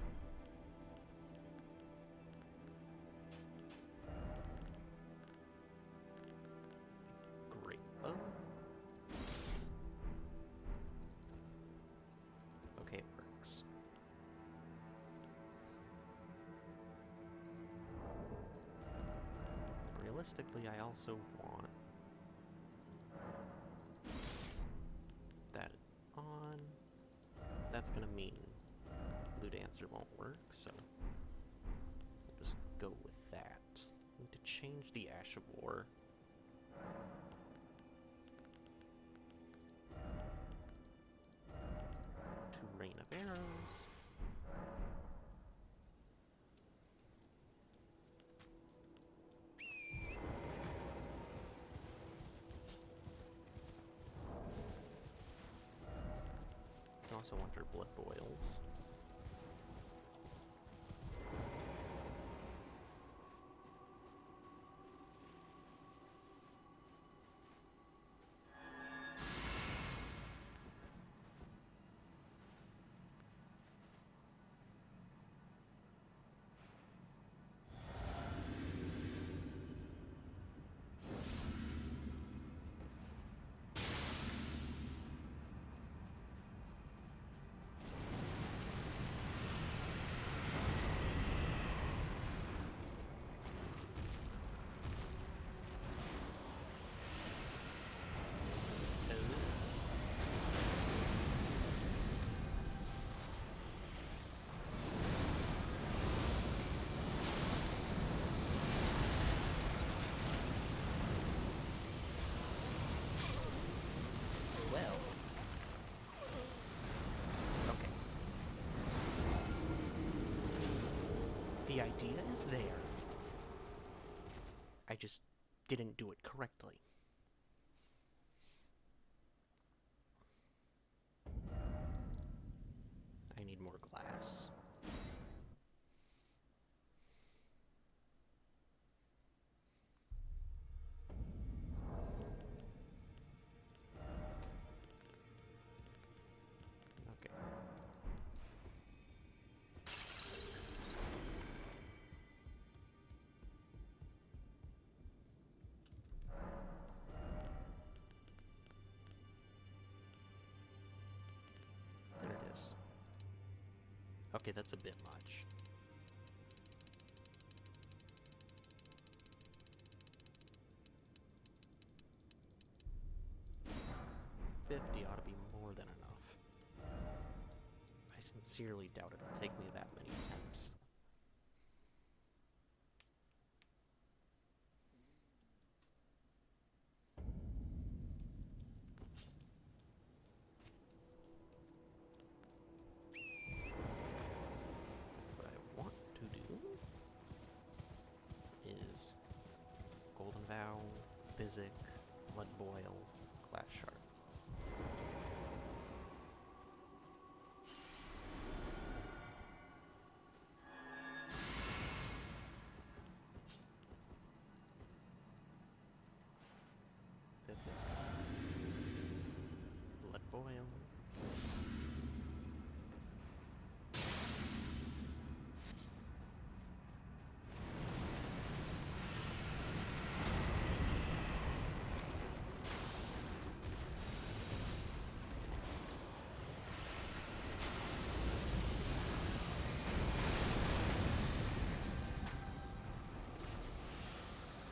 Great bow. Okay, it works. Realistically, I also want that on. That's gonna mean Blue Dancer won't work, so we'll just go with that. Need to change the Ash of War. To Rain of Arrows. I also want her blood boils. Well. Okay. The idea is there. I just didn't do it correctly. I need more glass. Okay. There it is. Okay, that's a bit much. $50 ought to be more than enough. I sincerely doubt it'll take me that many attempts. What I want to do is Golden Vow, Physic, Blood Boil, Glass Shard. Physic, Blood Boil.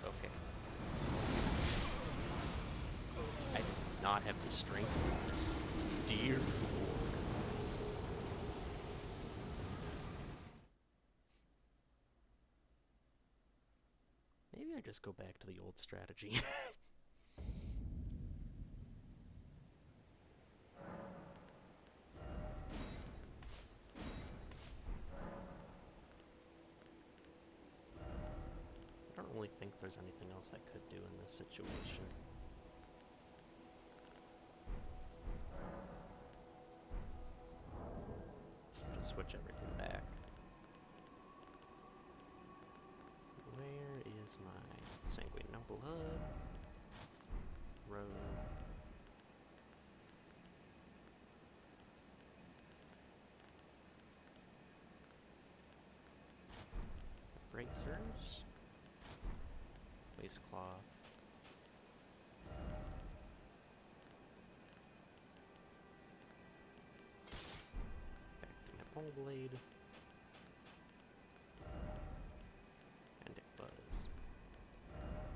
Okay. I did not have the strength of this. Dear Lord. Maybe I just go back to the old strategy. I don't really think there's anything else I could do in this situation. Just switch everything back. Where is my Sanguine Noblehood? Robe. Ice Claw. Back to my Pole Blade. And it was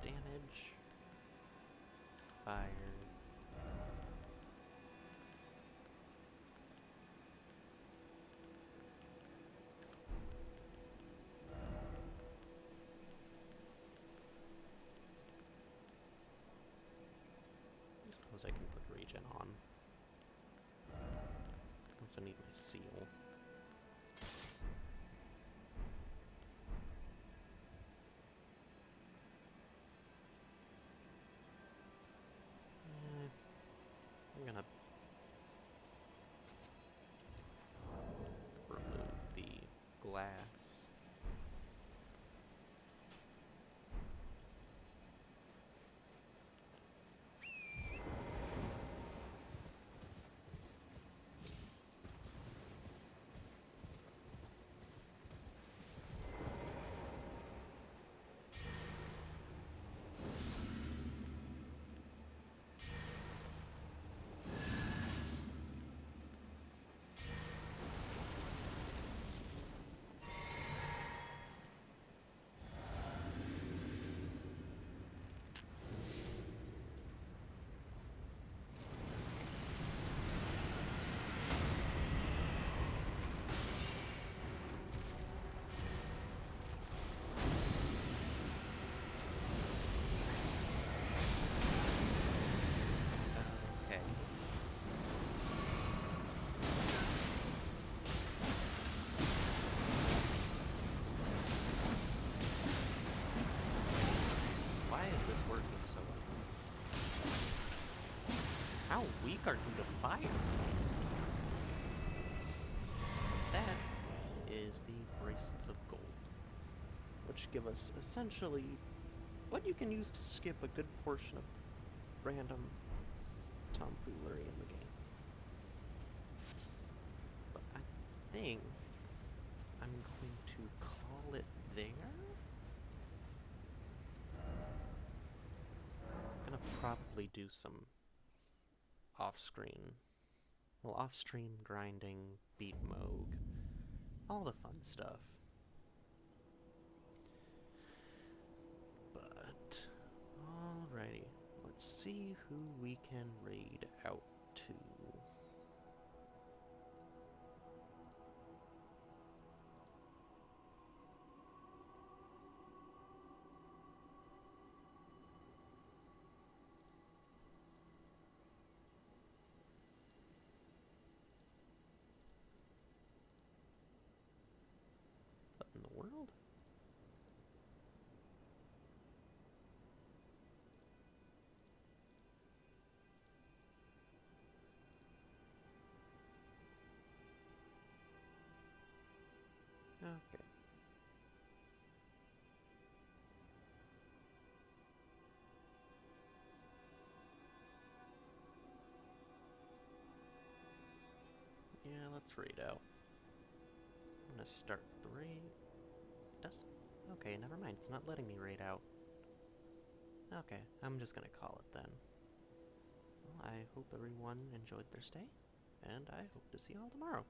damage, fire, I suppose I can put regen on. Also need my seal. I'm gonna remove the glass. Okay. Why is this working so well? How weak are you to fire? That is the Bracelets of Gold, which give us essentially what you can use to skip a good portion of random tomfoolery in the game. But I think I'm going to call it there. I'm gonna probably do some off-screen, well, off-stream grinding, beat Moog, all the fun stuff. But, alrighty, let's see who we can raid out to. What in the world? Okay. Yeah, let's raid out. I'm gonna start the raid. Okay, never mind. It's not letting me raid out. Okay, I'm just gonna call it then. Well, I hope everyone enjoyed their stay, and I hope to see you all tomorrow.